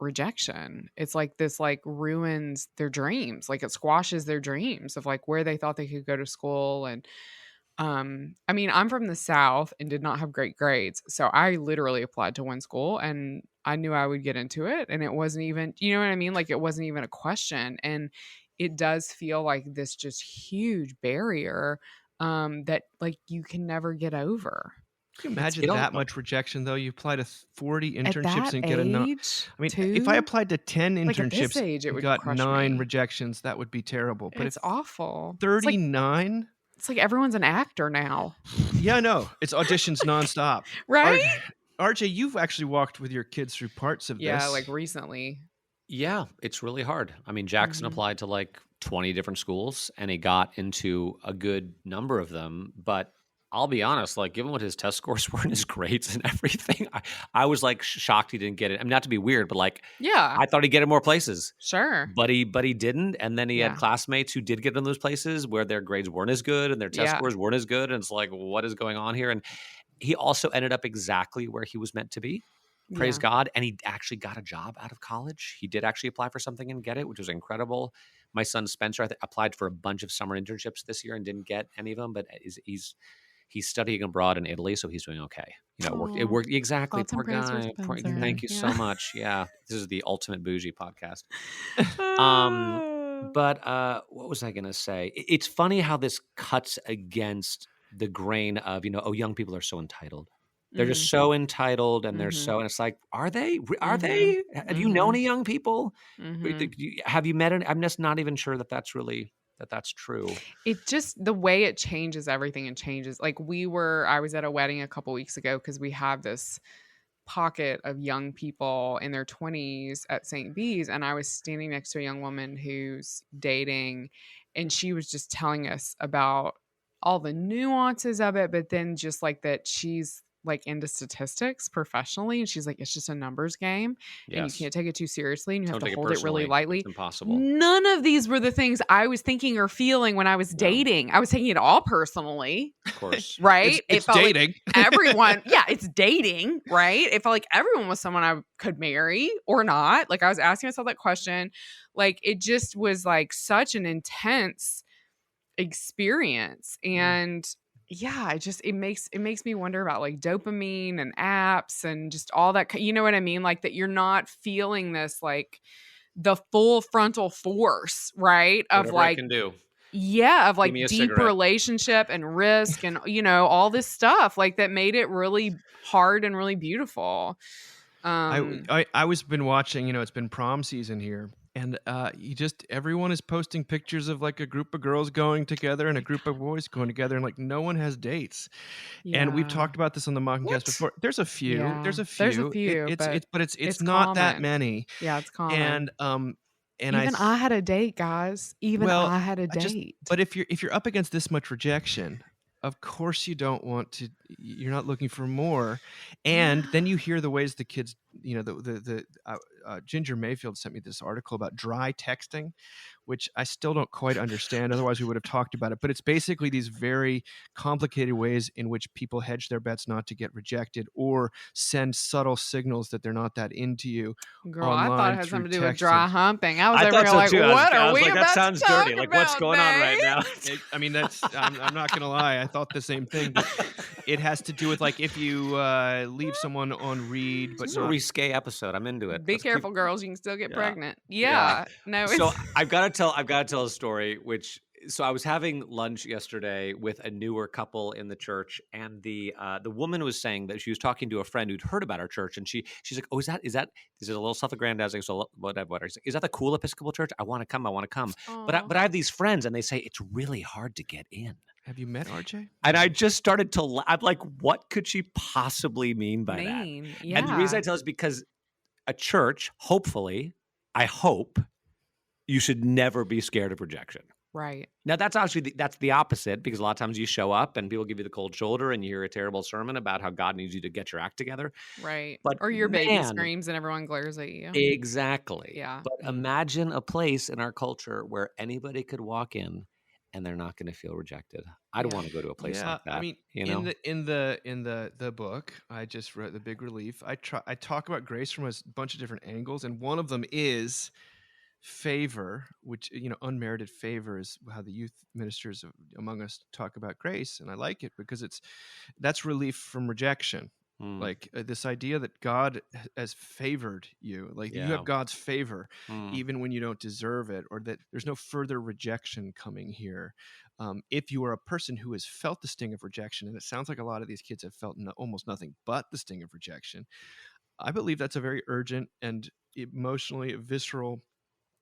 Speaker 4: rejection. It's like this like ruins their dreams. Like it squashes their dreams of like where they thought they could go to school. And I mean, I'm from the South and did not have great grades. So I literally applied to one school and I knew I would get into it. And it wasn't even, you know what I mean? Like it wasn't even a question. And it does feel like this just huge barrier that like you can never get over.
Speaker 1: can you imagine that much rejection though? You apply to 40
Speaker 4: At
Speaker 1: internships
Speaker 4: that
Speaker 1: and get a
Speaker 4: age,
Speaker 1: I mean, if I applied to 10
Speaker 4: like at this
Speaker 1: internships
Speaker 4: age, it
Speaker 1: and
Speaker 4: would
Speaker 1: got
Speaker 4: crush
Speaker 1: 9
Speaker 4: me.
Speaker 1: rejections, that would be terrible. But
Speaker 4: It's
Speaker 1: if
Speaker 4: awful.
Speaker 1: 39,
Speaker 4: It's like everyone's an actor now,
Speaker 1: yeah, no, it's auditions nonstop.
Speaker 4: right?
Speaker 1: RJ, you've actually walked with your kids through parts of
Speaker 4: Yeah,
Speaker 1: this.
Speaker 4: like recently.
Speaker 3: Yeah, it's really hard. I mean, Jackson
Speaker 4: Mhm.
Speaker 3: applied to like 20 different schools and he got into a good number of them. But I'll be honest, like, given what his test scores were and his grades and everything, I was like shocked he didn't get it. I mean, not to be weird, but like,
Speaker 4: Yeah,
Speaker 3: I thought he'd get in more places.
Speaker 4: sure.
Speaker 3: But he didn't. And then he
Speaker 4: Yeah.
Speaker 3: had classmates who did get in those places where their grades weren't as good and their test
Speaker 4: Yeah.
Speaker 3: scores weren't as good. And it's like, what is going on here? And he also ended up exactly where he was meant to be. Praise
Speaker 4: Yeah.
Speaker 3: God. And he actually got a job out of college. He did actually apply for something and get it, which was incredible. My son Spencer applied for a bunch of summer internships this year and didn't get any of them, but he's studying abroad in Italy, so he's doing okay. You know, it worked exactly.
Speaker 4: Thoughts and
Speaker 3: Poor
Speaker 4: prayers for
Speaker 3: guy.
Speaker 4: Spencer.
Speaker 3: Thank you so
Speaker 4: Yeah.
Speaker 3: much. Yeah, this is the ultimate bougie podcast.
Speaker 4: Ah.
Speaker 3: But what was I going to say? It's funny how this cuts against the grain of, young people are so entitled. They're just so entitled and they're so, and it's like, are they? Are they? Do you know any young people? Have you met any? I'm just not even sure that that's really, that's true.
Speaker 4: It just, the way it changes everything and changes. Like I was at a wedding a couple weeks ago because we have this pocket of young people in their 20s at St. B's, and I was standing next to a young woman who's dating, and she was just telling us about all the nuances of it, but then just like that she's like into statistics professionally, and she's like, it's just a numbers game, and you
Speaker 3: Yes.
Speaker 4: can't take it too seriously, and you
Speaker 3: Don't
Speaker 4: have to
Speaker 3: take it
Speaker 4: hold it really
Speaker 3: personally.
Speaker 4: lightly.
Speaker 3: It's impossible.
Speaker 4: None of these were the things I was thinking or feeling when I was dating. I was taking it all personally.
Speaker 3: Of course.
Speaker 4: Right?
Speaker 1: It's
Speaker 4: it felt
Speaker 1: dating.
Speaker 4: Like everyone, yeah, it's dating, right? It felt like everyone was someone I could marry or not. Like I was asking myself that question. Like it just was like such an intense experience. And yeah, it makes me wonder about like dopamine and apps and just all that. You know what I mean? Like that you're not feeling this like the full frontal force, right? Of
Speaker 3: Whatever I
Speaker 4: like
Speaker 3: can do.
Speaker 4: yeah, of like
Speaker 3: me a
Speaker 4: deep
Speaker 3: cigarette.
Speaker 4: relationship and risk and all this stuff like that made it really hard and really beautiful.
Speaker 1: I was been watching, it's been prom season here, and everyone is posting pictures of like a group of girls going together and a group of boys going together, and like no one has dates. And we've talked about this on the Mockingcast before. There's a few.
Speaker 4: Yeah.
Speaker 1: There's a few. It's
Speaker 4: it's
Speaker 1: not that
Speaker 4: common.
Speaker 1: many.
Speaker 4: Yeah, it's common.
Speaker 1: And
Speaker 4: even I had a date, guys. I had a date.
Speaker 1: But if you're up against this much rejection, of course you don't want to. You're not looking for more. And then you hear the ways the kids, Ginger Mayfield sent me this article about dry texting, which I still don't quite understand. Otherwise, we would have talked about it. But it's basically these very complicated ways in which people hedge their bets not to get rejected or send subtle signals that they're not that into you.
Speaker 4: Girl, I thought it had
Speaker 1: through
Speaker 4: something to do with
Speaker 1: text
Speaker 4: dry
Speaker 1: and-
Speaker 4: humping. I was
Speaker 3: I
Speaker 4: over
Speaker 3: thought
Speaker 4: here
Speaker 3: so
Speaker 4: like,
Speaker 3: too.
Speaker 4: what
Speaker 3: I
Speaker 4: are
Speaker 3: was
Speaker 4: we
Speaker 3: like,
Speaker 4: about
Speaker 3: that sounds
Speaker 4: to talk
Speaker 3: dirty. Like, what's
Speaker 4: about,
Speaker 3: going on right
Speaker 4: babe?
Speaker 3: now?
Speaker 1: I'm not gonna lie. I thought the same thing. But it has to do with like if you leave someone on read, but
Speaker 3: This is a
Speaker 1: not.
Speaker 3: risque episode. I'm into it.
Speaker 4: Be
Speaker 3: Let's
Speaker 4: careful, girls. You can still get
Speaker 3: Yeah.
Speaker 4: pregnant.
Speaker 3: Yeah.
Speaker 4: Yeah. No,
Speaker 3: So
Speaker 4: it's
Speaker 3: I've got to tell a story, which so I was having lunch yesterday with a newer couple in the church, and the woman was saying that she was talking to a friend who'd heard about our church, and she's like, "Oh, is that this is a little self-aggrandizing? So whatever. Is that the cool Episcopal church? I want to come. I want to come." But
Speaker 4: Aw.
Speaker 3: I have these friends, and they say it's really hard to get in.
Speaker 1: Have you met RJ?
Speaker 3: And I just started to. I'm like, what could she possibly mean by that?
Speaker 4: Yeah.
Speaker 3: And the reason I tell is because a church, hopefully, I hope, you should never be scared of rejection.
Speaker 4: Right.
Speaker 3: Now, that's actually that's the opposite, because a lot of times you show up and people give you the cold shoulder and you hear a terrible sermon about how God needs you to get your act together.
Speaker 4: Right.
Speaker 3: But
Speaker 4: Or your baby
Speaker 3: man,
Speaker 4: screams and everyone glares at you.
Speaker 3: exactly.
Speaker 4: Yeah.
Speaker 3: But imagine a place in our culture where anybody could walk in and they're not going to feel rejected. I'd
Speaker 4: Yeah.
Speaker 3: want to go to a place like that.
Speaker 1: I mean,
Speaker 3: you know?
Speaker 1: in the book, I just wrote The Big Relief. I talk about grace from a bunch of different angles, and one of them is favor, which, unmerited favor is how the youth ministers among us talk about grace, and I like it because that's relief from rejection.
Speaker 3: Mm,
Speaker 1: Like this idea that God has favored you, like you
Speaker 3: Yeah.
Speaker 1: have God's favor
Speaker 3: mm,
Speaker 1: even when you don't deserve it, or that there's no further rejection coming here. If you are a person who has felt the sting of rejection, and it sounds like a lot of these kids have felt almost nothing but the sting of rejection, I believe that's a very urgent and emotionally visceral,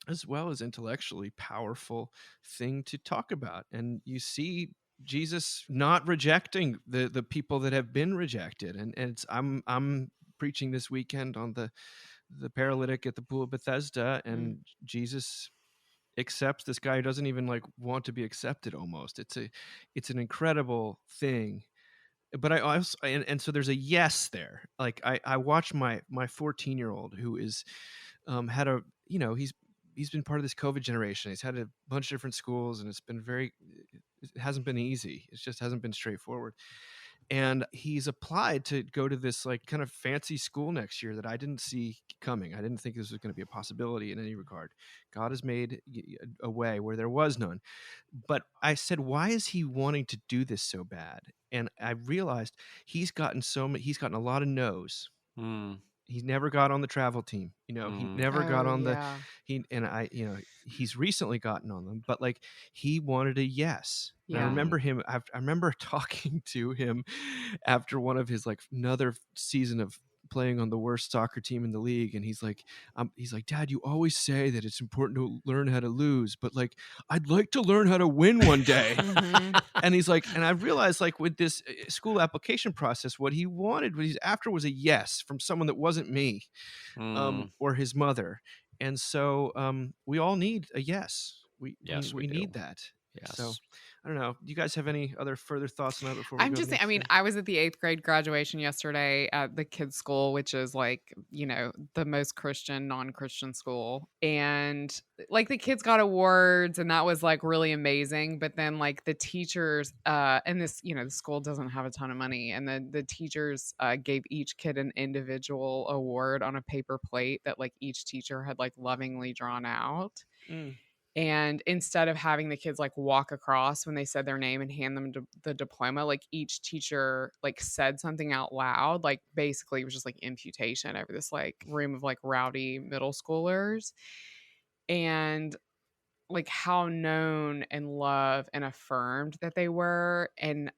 Speaker 1: as well as intellectually powerful thing to talk about. And you see Jesus not rejecting the people that have been rejected. And I'm preaching this weekend on the paralytic at the pool of Bethesda, and Jesus accepts this guy who doesn't even like want to be accepted almost. It's an incredible thing. But I also, and so there's a yes there. Like I watch my 14-year-old who is had a, he's been part of this COVID generation. He's had a bunch of different schools, and it hasn't been easy. It just hasn't been straightforward. And he's applied to go to this like kind of fancy school next year that I didn't see coming. I didn't think this was going to be a possibility in any regard. God has made a way where there was none. But I said, why is he wanting to do this so bad? And I realized he's gotten a lot of no's.
Speaker 3: mm,
Speaker 1: He never got on the travel team. He never got on
Speaker 4: yeah.
Speaker 1: he's recently gotten on them, but like he wanted a yes. And I
Speaker 4: Yeah.
Speaker 1: remember I remember talking to him after one of his like another season of playing on the worst soccer team in the league, and he's like, Dad, you always say that it's important to learn how to lose, but like I'd like to learn how to win one day.
Speaker 4: Mhm.
Speaker 1: And he's like, and I realized like with this school application process, what he wanted, what he's after, was a yes from someone that wasn't me,
Speaker 3: mm.
Speaker 1: or his mother. And so we all need a yes.
Speaker 3: Yes,
Speaker 1: we
Speaker 3: we do.
Speaker 1: need that.
Speaker 3: Yes.
Speaker 1: So I don't know. Do you guys have any other further thoughts on that before we
Speaker 4: I'm
Speaker 1: go to
Speaker 4: just
Speaker 1: the
Speaker 4: saying, I
Speaker 1: next
Speaker 4: mean,
Speaker 1: thing?
Speaker 4: I was at the 8th grade graduation yesterday at the kids' school, which is like, the most Christian, non-Christian school. And like the kids got awards, and that was like really amazing. But then like the teachers, and this, the school doesn't have a ton of money. And the teachers gave each kid an individual award on a paper plate that like each teacher had like lovingly drawn out.
Speaker 1: Mm.
Speaker 4: And instead of having the kids like walk across when they said their name and hand them the diploma, like each teacher like said something out loud, like basically it was just like imputation over this like room of like rowdy middle schoolers. And like how known and loved and affirmed that they were. And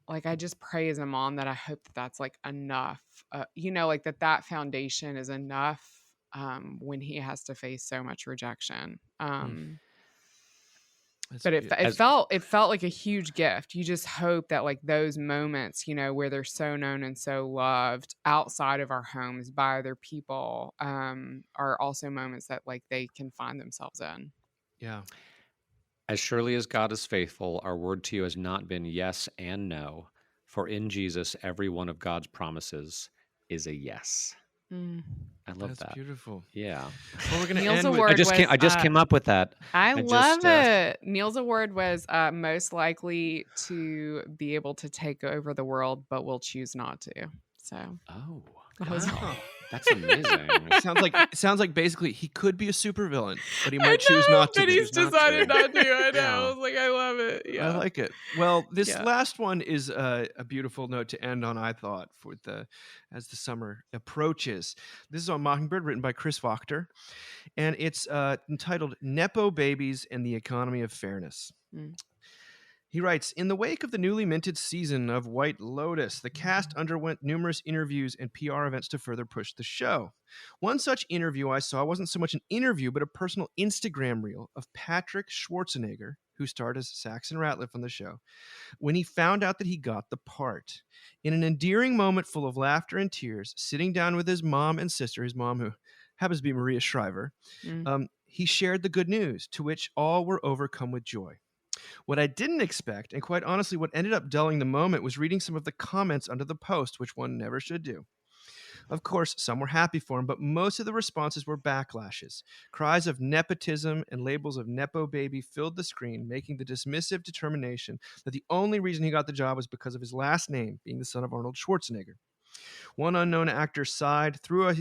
Speaker 4: like I just pray as a mom that I hope that that's like enough, like that foundation is enough when he has to face so much rejection.
Speaker 1: That's
Speaker 4: But
Speaker 1: beautiful.
Speaker 4: it felt like a huge gift. You just hope that like those moments, where they're so known and so loved outside of our homes by other people, are also moments that like they can find themselves in.
Speaker 1: Yeah.
Speaker 3: As surely as God is faithful, our word to you has not been yes and no, for in Jesus, every one of God's promises is a yes.
Speaker 4: Mm.
Speaker 3: I love
Speaker 1: That's
Speaker 3: that.
Speaker 1: beautiful.
Speaker 3: Yeah.
Speaker 1: Well, we're gonna
Speaker 4: Neil's
Speaker 1: end with
Speaker 4: award
Speaker 3: I just
Speaker 4: was,
Speaker 3: came up with that.
Speaker 4: I
Speaker 3: I
Speaker 4: love
Speaker 3: just,
Speaker 4: it. Neil's award was most likely to be able to take over the world, but will choose not to. So
Speaker 3: Oh,
Speaker 4: that was
Speaker 3: wow. That's amazing.
Speaker 1: Sounds like basically he could be a supervillain, but he
Speaker 4: I
Speaker 1: might choose
Speaker 4: know,
Speaker 1: not to
Speaker 4: but
Speaker 1: be.
Speaker 4: he's decided not to. I know.
Speaker 3: Yeah.
Speaker 4: I was like, I love it.
Speaker 1: I
Speaker 4: Yeah.
Speaker 1: like it. Well, this
Speaker 4: Yeah.
Speaker 1: last one is a beautiful note to end on, I thought, for as the summer approaches. This is on Mockingbird, written by Chris Wachter, and it's entitled "Nepo Babies and the Economy of Fairness."
Speaker 4: Mm.
Speaker 1: He writes, in the wake of the newly minted season of White Lotus, the cast underwent numerous interviews and PR events to further push the show. One such interview I saw wasn't so much an interview, but a personal Instagram reel of Patrick Schwarzenegger, who starred as Saxon Ratliff on the show, when he found out that he got the part. In an endearing moment full of laughter and tears, sitting down with his mom and sister, his mom, who happens to be Maria Shriver, he shared the good news, to which all were overcome with joy. What I didn't expect, and quite honestly, what ended up dulling the moment, was reading some of the comments under the post, which one never should do. Of course, some were happy for him, but most of the responses were backlashes. Cries of nepotism and labels of Nepo baby filled the screen, making the dismissive determination that the only reason he got the job was because of his last name, being the son of Arnold Schwarzenegger. One unknown actor sighed, threw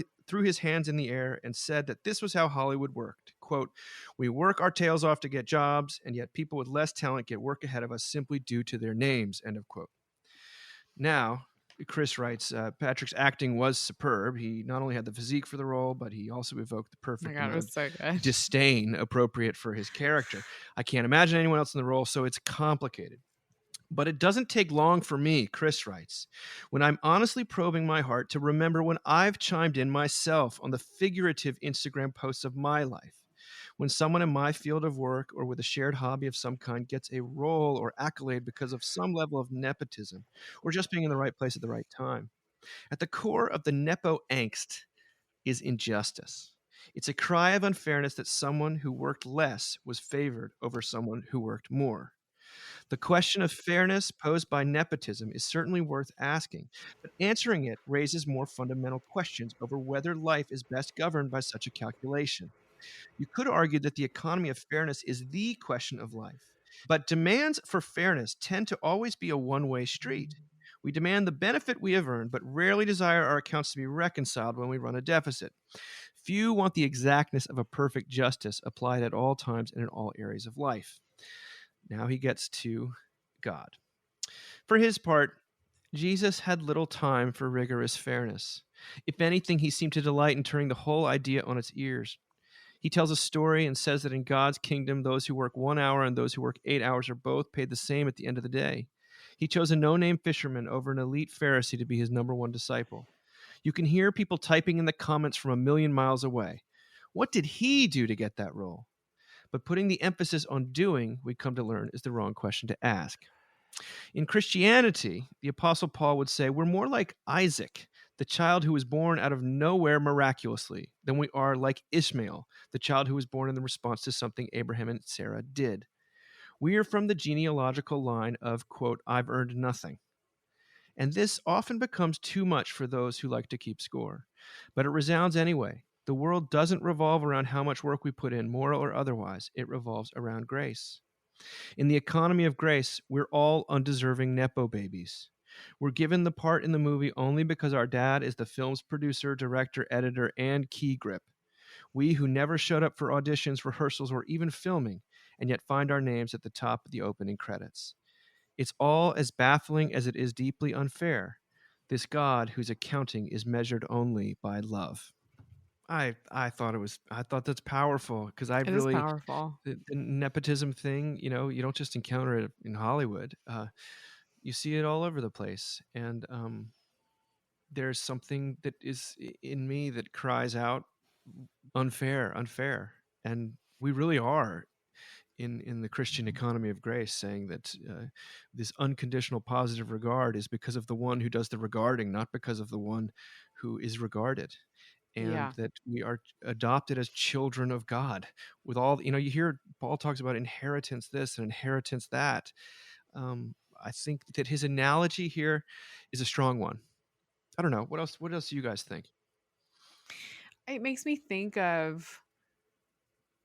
Speaker 1: his hands in the air, and said that this was how Hollywood worked. Quote, we work our tails off to get jobs, and yet people with less talent get work ahead of us simply due to their names, end of quote. Now, Chris writes, Patrick's acting was superb. He not only had the physique for the role, but he also evoked the
Speaker 4: Oh my
Speaker 1: perfect
Speaker 4: God, it
Speaker 1: amount
Speaker 4: was
Speaker 1: of
Speaker 4: so good.
Speaker 1: disdain appropriate for his character. I can't imagine anyone else in the role, so it's complicated. But it doesn't take long for me, Chris writes, when I'm honestly probing my heart to remember when I've chimed in myself on the figurative Instagram posts of my life. When someone in my field of work or with a shared hobby of some kind gets a role or accolade because of some level of nepotism or just being in the right place at the right time. At the core of the Nepo angst is injustice. It's a cry of unfairness that someone who worked less was favored over someone who worked more. The question of fairness posed by nepotism is certainly worth asking, but answering it raises more fundamental questions over whether life is best governed by such a calculation. You could argue that the economy of fairness is the question of life, but demands for fairness tend to always be a one-way street. We demand the benefit we have earned, but rarely desire our accounts to be reconciled when we run a deficit. Few want the exactness of a perfect justice applied at all times and in all areas of life. Now he gets to God. For his part, Jesus had little time for rigorous fairness. If anything, he seemed to delight in turning the whole idea on its ears. He tells a story and says that in God's kingdom, those who work 1 hour and those who work 8 hours are both paid the same at the end of the day. He chose a no-name fisherman over an elite Pharisee to be his number one disciple. You can hear people typing in the comments from a million miles away. What did he do to get that role? But putting the emphasis on doing, we come to learn, is the wrong question to ask. In Christianity, the Apostle Paul would say we're more like Isaac, the child who was born out of nowhere miraculously, than we are like Ishmael, the child who was born in the response to something Abraham and Sarah did. We are from the genealogical line of, quote, I've earned nothing. And this often becomes too much for those who like to keep score. But it resounds anyway. The world doesn't revolve around how much work we put in, moral or otherwise. It revolves around grace. In the economy of grace, we're all undeserving Nepo babies. We're given the part in the movie only because our dad is the film's producer, director, editor, and key grip. We who never showed up for auditions, rehearsals, or even filming, and yet find our names at the top of the opening credits. It's all as baffling as it is deeply unfair. This God whose accounting is measured only by love. I thought that's powerful because I
Speaker 4: It is
Speaker 1: really
Speaker 4: powerful.
Speaker 1: the nepotism thing, you don't just encounter it in Hollywood. You see it all over the place, and there's something that is in me that cries out, unfair, unfair, and we really are in the Christian economy of grace, saying that this unconditional positive regard is because of the one who does the regarding, not because of the one who is regarded. And
Speaker 4: Yeah.
Speaker 1: that we are adopted as children of God with all, you hear Paul talks about inheritance this and inheritance that. I think that his analogy here is a strong one. I don't know. What else do you guys think?
Speaker 4: It makes me think of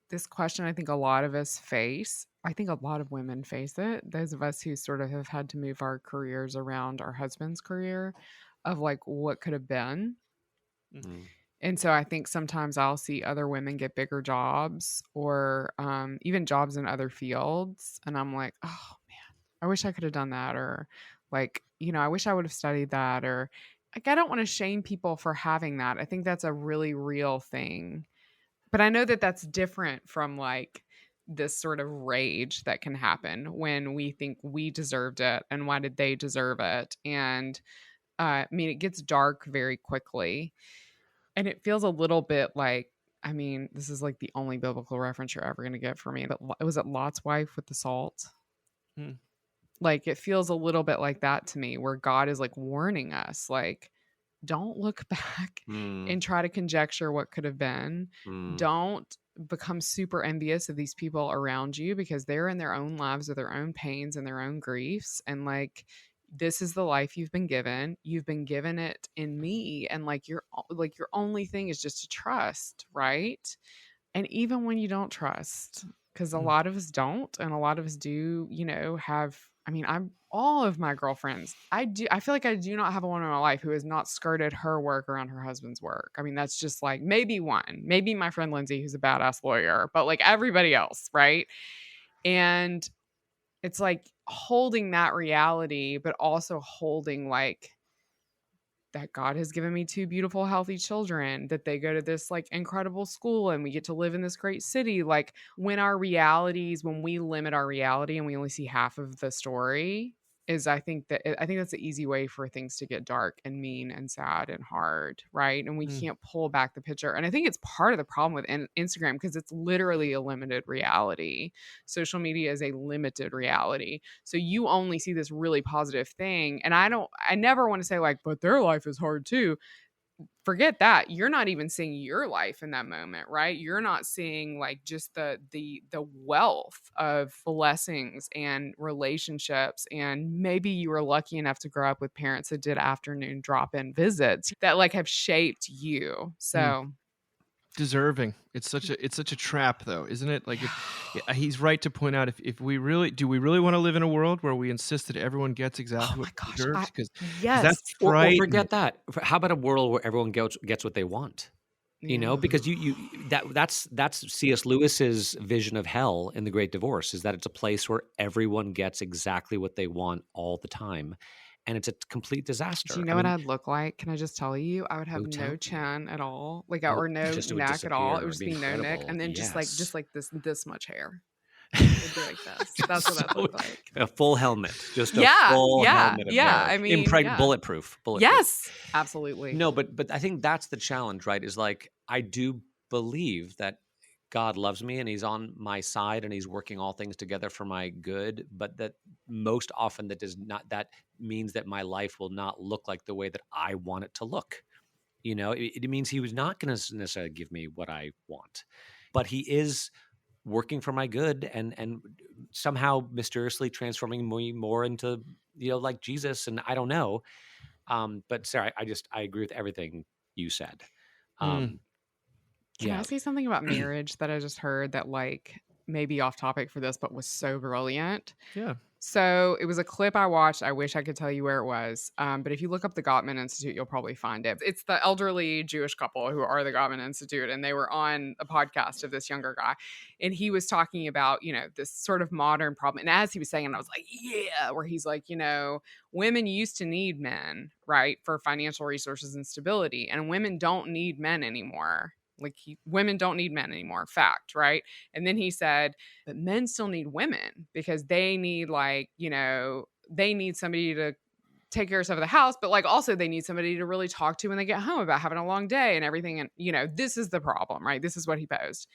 Speaker 4: this question I think a lot of us face. I think a lot of women face it. Those of us who sort of have had to move our careers around our husband's career, of like what could have been.
Speaker 3: Mm.
Speaker 4: And so I think sometimes I'll see other women get bigger jobs or even jobs in other fields. And I'm like, oh man, I wish I could have done that. Or like, I wish I would have studied that. Or like, I don't want to shame people for having that. I think that's a really real thing. But I know that that's different from like this sort of rage that can happen when we think we deserved it and why did they deserve it. And I mean, it gets dark very quickly. And it feels a little bit like, I mean, this is like the only biblical reference you're ever going to get for me. But was it Lot's wife with the salt?
Speaker 1: Hmm.
Speaker 4: Like, it feels a little bit like that to me, where God is like warning us, like, don't look back
Speaker 3: Mm.
Speaker 4: and try to conjecture what could have been.
Speaker 3: Mm.
Speaker 4: Don't become super envious of these people around you because they're in their own lives with their own pains and their own griefs. And like, this is the life you've been given. You've been given it in me. And like your only thing is just to trust, right? And even when you don't trust, because a
Speaker 1: Mm.
Speaker 4: lot of us don't, and a lot of us do, have, I mean, I'm all of my girlfriends. I feel like I do not have a woman in my life who has not skirted her work around her husband's work. I mean, that's just like maybe one, maybe my friend Lindsay, who's a badass lawyer, but like everybody else, right? And it's like holding that reality, but also holding like that God has given me two beautiful, healthy children, that they go to this like incredible school and we get to live in this great city. Like when when we limit our reality and we only see half of the story, I think that's the easy way for things to get dark and mean and sad and hard, right? And we can't pull back the picture. And I think it's part of the problem with Instagram because it's literally a limited reality. Social media is a limited reality. So you only see this really positive thing. And I never want to say like, but their life is hard too. Forget that. You're not even seeing your life in that moment, right? You're not seeing like just the wealth of blessings and relationships. And maybe you were lucky enough to grow up with parents that did afternoon drop-in visits that like have shaped you. So
Speaker 1: Deserving. It's such a trap, though, isn't it? Like, he's right to point out if we really want to live in a world where we insist that everyone gets exactly what they deserve, because
Speaker 4: yes.
Speaker 1: that's
Speaker 3: Or
Speaker 1: frightening.
Speaker 3: forget that. How about a world where everyone gets what they want? Because that's C.S. Lewis's vision of hell in The Great Divorce, is that it's a place where everyone gets exactly what they want all the time. And it's a complete disaster.
Speaker 4: Do you know what I'd look like? Can I just tell you? I would have no chin at all, like or no neck at all. It would just be no neck, and then just like this much hair. It'd be like this. That's what I'd look like.
Speaker 3: A full helmet, just a full helmet of hair.
Speaker 4: I mean,
Speaker 3: bulletproof.
Speaker 4: Yes, absolutely.
Speaker 3: No, but I think that's the challenge, right? Is like I do believe that God loves me and he's on my side and he's working all things together for my good, but that most often that means that my life will not look like the way that I want it to look. It means he was not going to necessarily give me what I want, but he is working for my good and somehow mysteriously transforming me more into, like Jesus. And I don't know. But Sarah, I agree with everything you said.
Speaker 4: Can I say something about marriage that I just heard that like maybe off topic for this, but was so brilliant?
Speaker 1: Yeah.
Speaker 4: So it was a clip I watched. I wish I could tell you where it was. But if you look up the Gottman Institute, you'll probably find it. It's the elderly Jewish couple who are the Gottman Institute. And they were on a podcast of this younger guy. And he was talking about, this sort of modern problem. And as he was saying, I was like, yeah, where he's like, women used to need men, right, for financial resources and stability. And women don't need men anymore. Like women don't need men anymore. Fact, right? And then he said, but men still need women because they need they need somebody to take care of stuff at the house, but like also they need somebody to really talk to when they get home about having a long day and everything. And this is the problem, right? This is what he posed.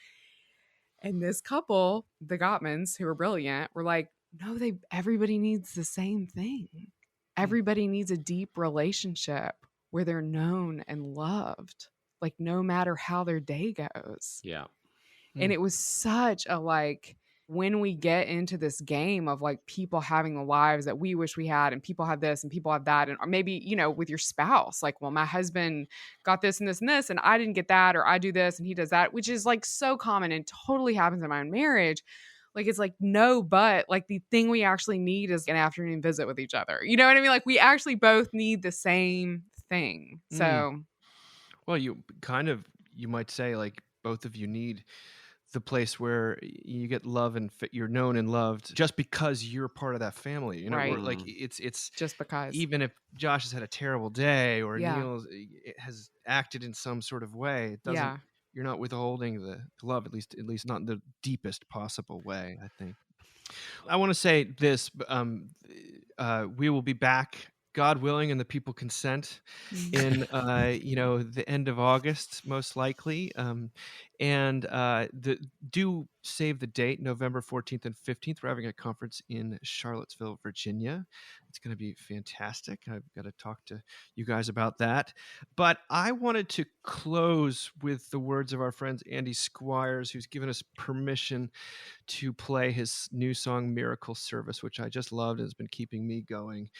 Speaker 4: And this couple, the Gottmans, who were brilliant, were like, no, everybody needs the same thing. Everybody needs a deep relationship where they're known and loved. Like no matter how their day goes.
Speaker 3: Yeah.
Speaker 4: And it was such a when we get into this game of like people having the lives that we wish we had and people have this and people have that. And or maybe, with your spouse, like, well, my husband got this and this and this and I didn't get that, or I do this and he does that, which is like so common and totally happens in my own marriage. Like, it's like, no, but like the thing we actually need is an afternoon visit with each other. You know what I mean? Like we actually both need the same thing. So
Speaker 1: Well, you might say, like, both of you need the place where you get love and you're known and loved just because you're part of that family, you know,
Speaker 4: Right.
Speaker 1: or like it's
Speaker 4: Just because.
Speaker 1: even if Josh has had a terrible day or
Speaker 4: Yeah.
Speaker 1: Neil has acted in some sort of way, it doesn't.
Speaker 4: Yeah.
Speaker 1: You're not withholding the love, at least not in the deepest possible way, I think. I want to say this: we will be back, God willing, and the people consent, in the end of August, most likely. Do save the date, November 14th and 15th. We're having a conference in Charlottesville, Virginia. It's going to be fantastic. I've got to talk to you guys about that. But I wanted to close with the words of our friend Andy Squires, who's given us permission to play his new song, Miracle Service, which I just loved and has been keeping me going.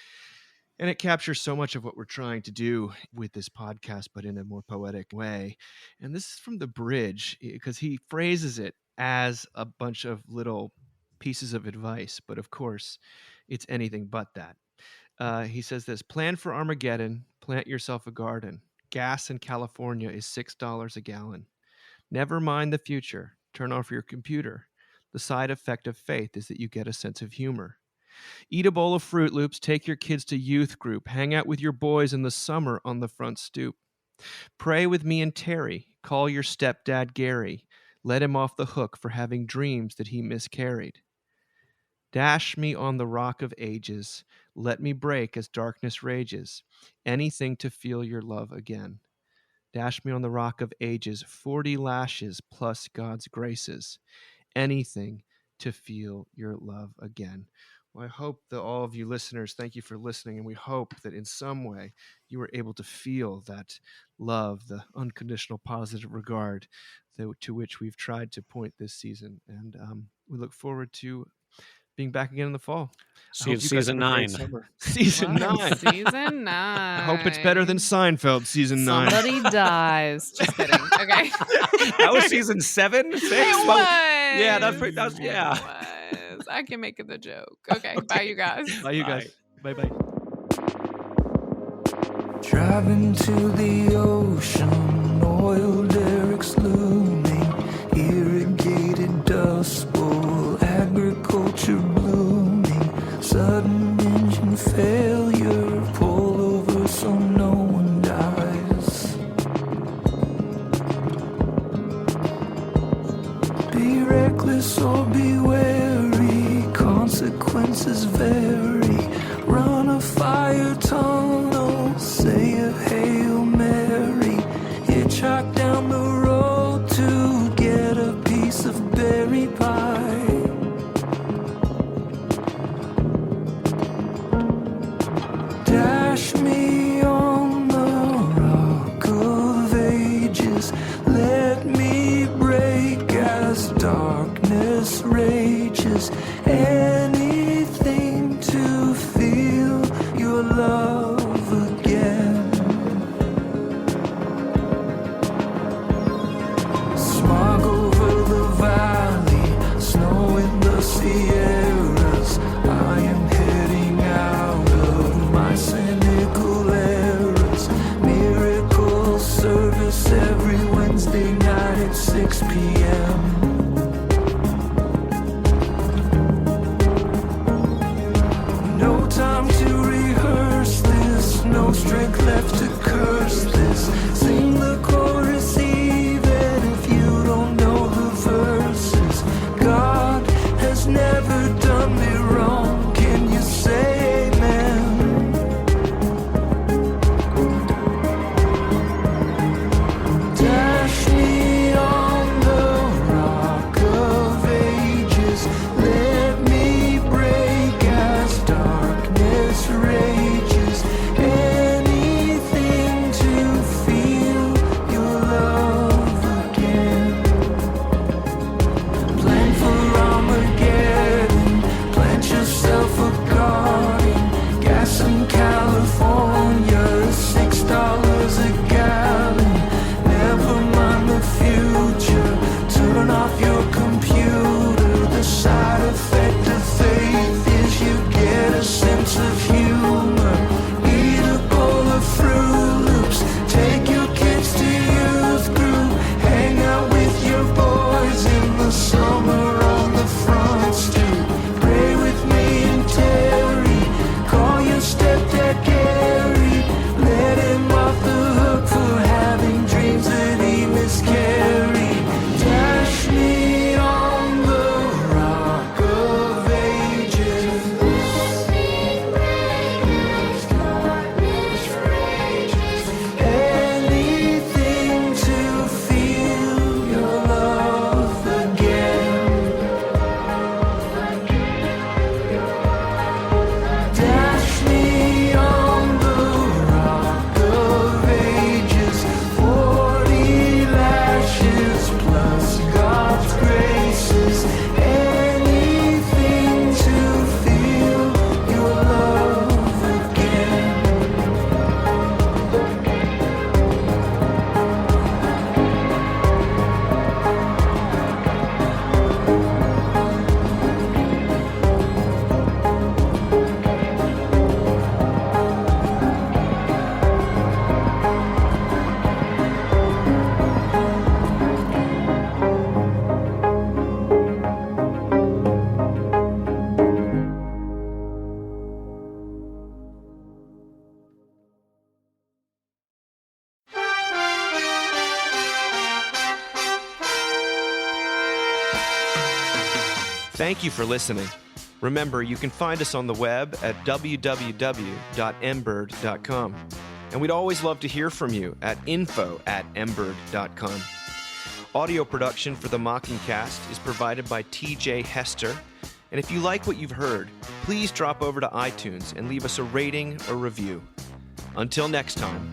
Speaker 1: And it captures so much of what we're trying to do with this podcast, but in a more poetic way. And this is from the bridge, because he phrases it as a bunch of little pieces of advice. But of course, it's anything but that. He says this: plan for Armageddon, plant yourself a garden. Gas in California is $6 a gallon. Never mind the future. Turn off your computer. The side effect of faith is that you get a sense of humor. Eat a bowl of Fruit Loops, take your kids to youth group, hang out with your boys in the summer on the front stoop. Pray with me and Terry, call your stepdad Gary, let him off the hook for having dreams that he miscarried. Dash me on the rock of ages, let me break as darkness rages, anything to feel your love again. Dash me on the rock of ages, 40 lashes plus God's graces, anything to feel your love again. Well, I hope that all of you listeners, thank you for listening, and we hope that in some way you were able to feel that love, the unconditional positive regard to which we've tried to point this season. And we look forward to being back again in the fall.
Speaker 3: See you season 9.
Speaker 1: Season 9.
Speaker 4: Season 9.
Speaker 1: I hope it's better than Seinfeld season 9.
Speaker 4: Somebody dies. Just kidding. Okay.
Speaker 3: That was season 7, 6.
Speaker 4: It was.
Speaker 3: Yeah, that was yeah.
Speaker 4: It was. I can make it the joke. Okay. Bye, you guys.
Speaker 1: Bye, you guys. Bye-bye.
Speaker 5: Driving to the ocean, oil derricks looming, irrigated dust bowl, agriculture blooming, sudden engine failure, pull over so no one dies. Be reckless or be wary, consequences vary, run a fire tunnel, say a Hail Mary, hitchhike down the road to get a piece of berry pie. Dash me on the rock of ages, let me break as darkness rages, anything to feel your love again. Smog over the valley, snow in the Sierras, I am heading out of my cynical errors. Miracle service every Wednesday night at 6 p.m. No time to rehearse this, no strength left to curse this. Sing the chorus even if you don't know the verses. God has never done me wrong, can you say amen? Dash me on the rock
Speaker 1: Thank you for listening. Remember, you can find us on the web at www.mbird.com. And we'd always love to hear from you at info@mbird.com. Audio production for the Mockingcast is provided by TJ Hester. And if you like what you've heard, please drop over to iTunes and leave us a rating or review. Until next time.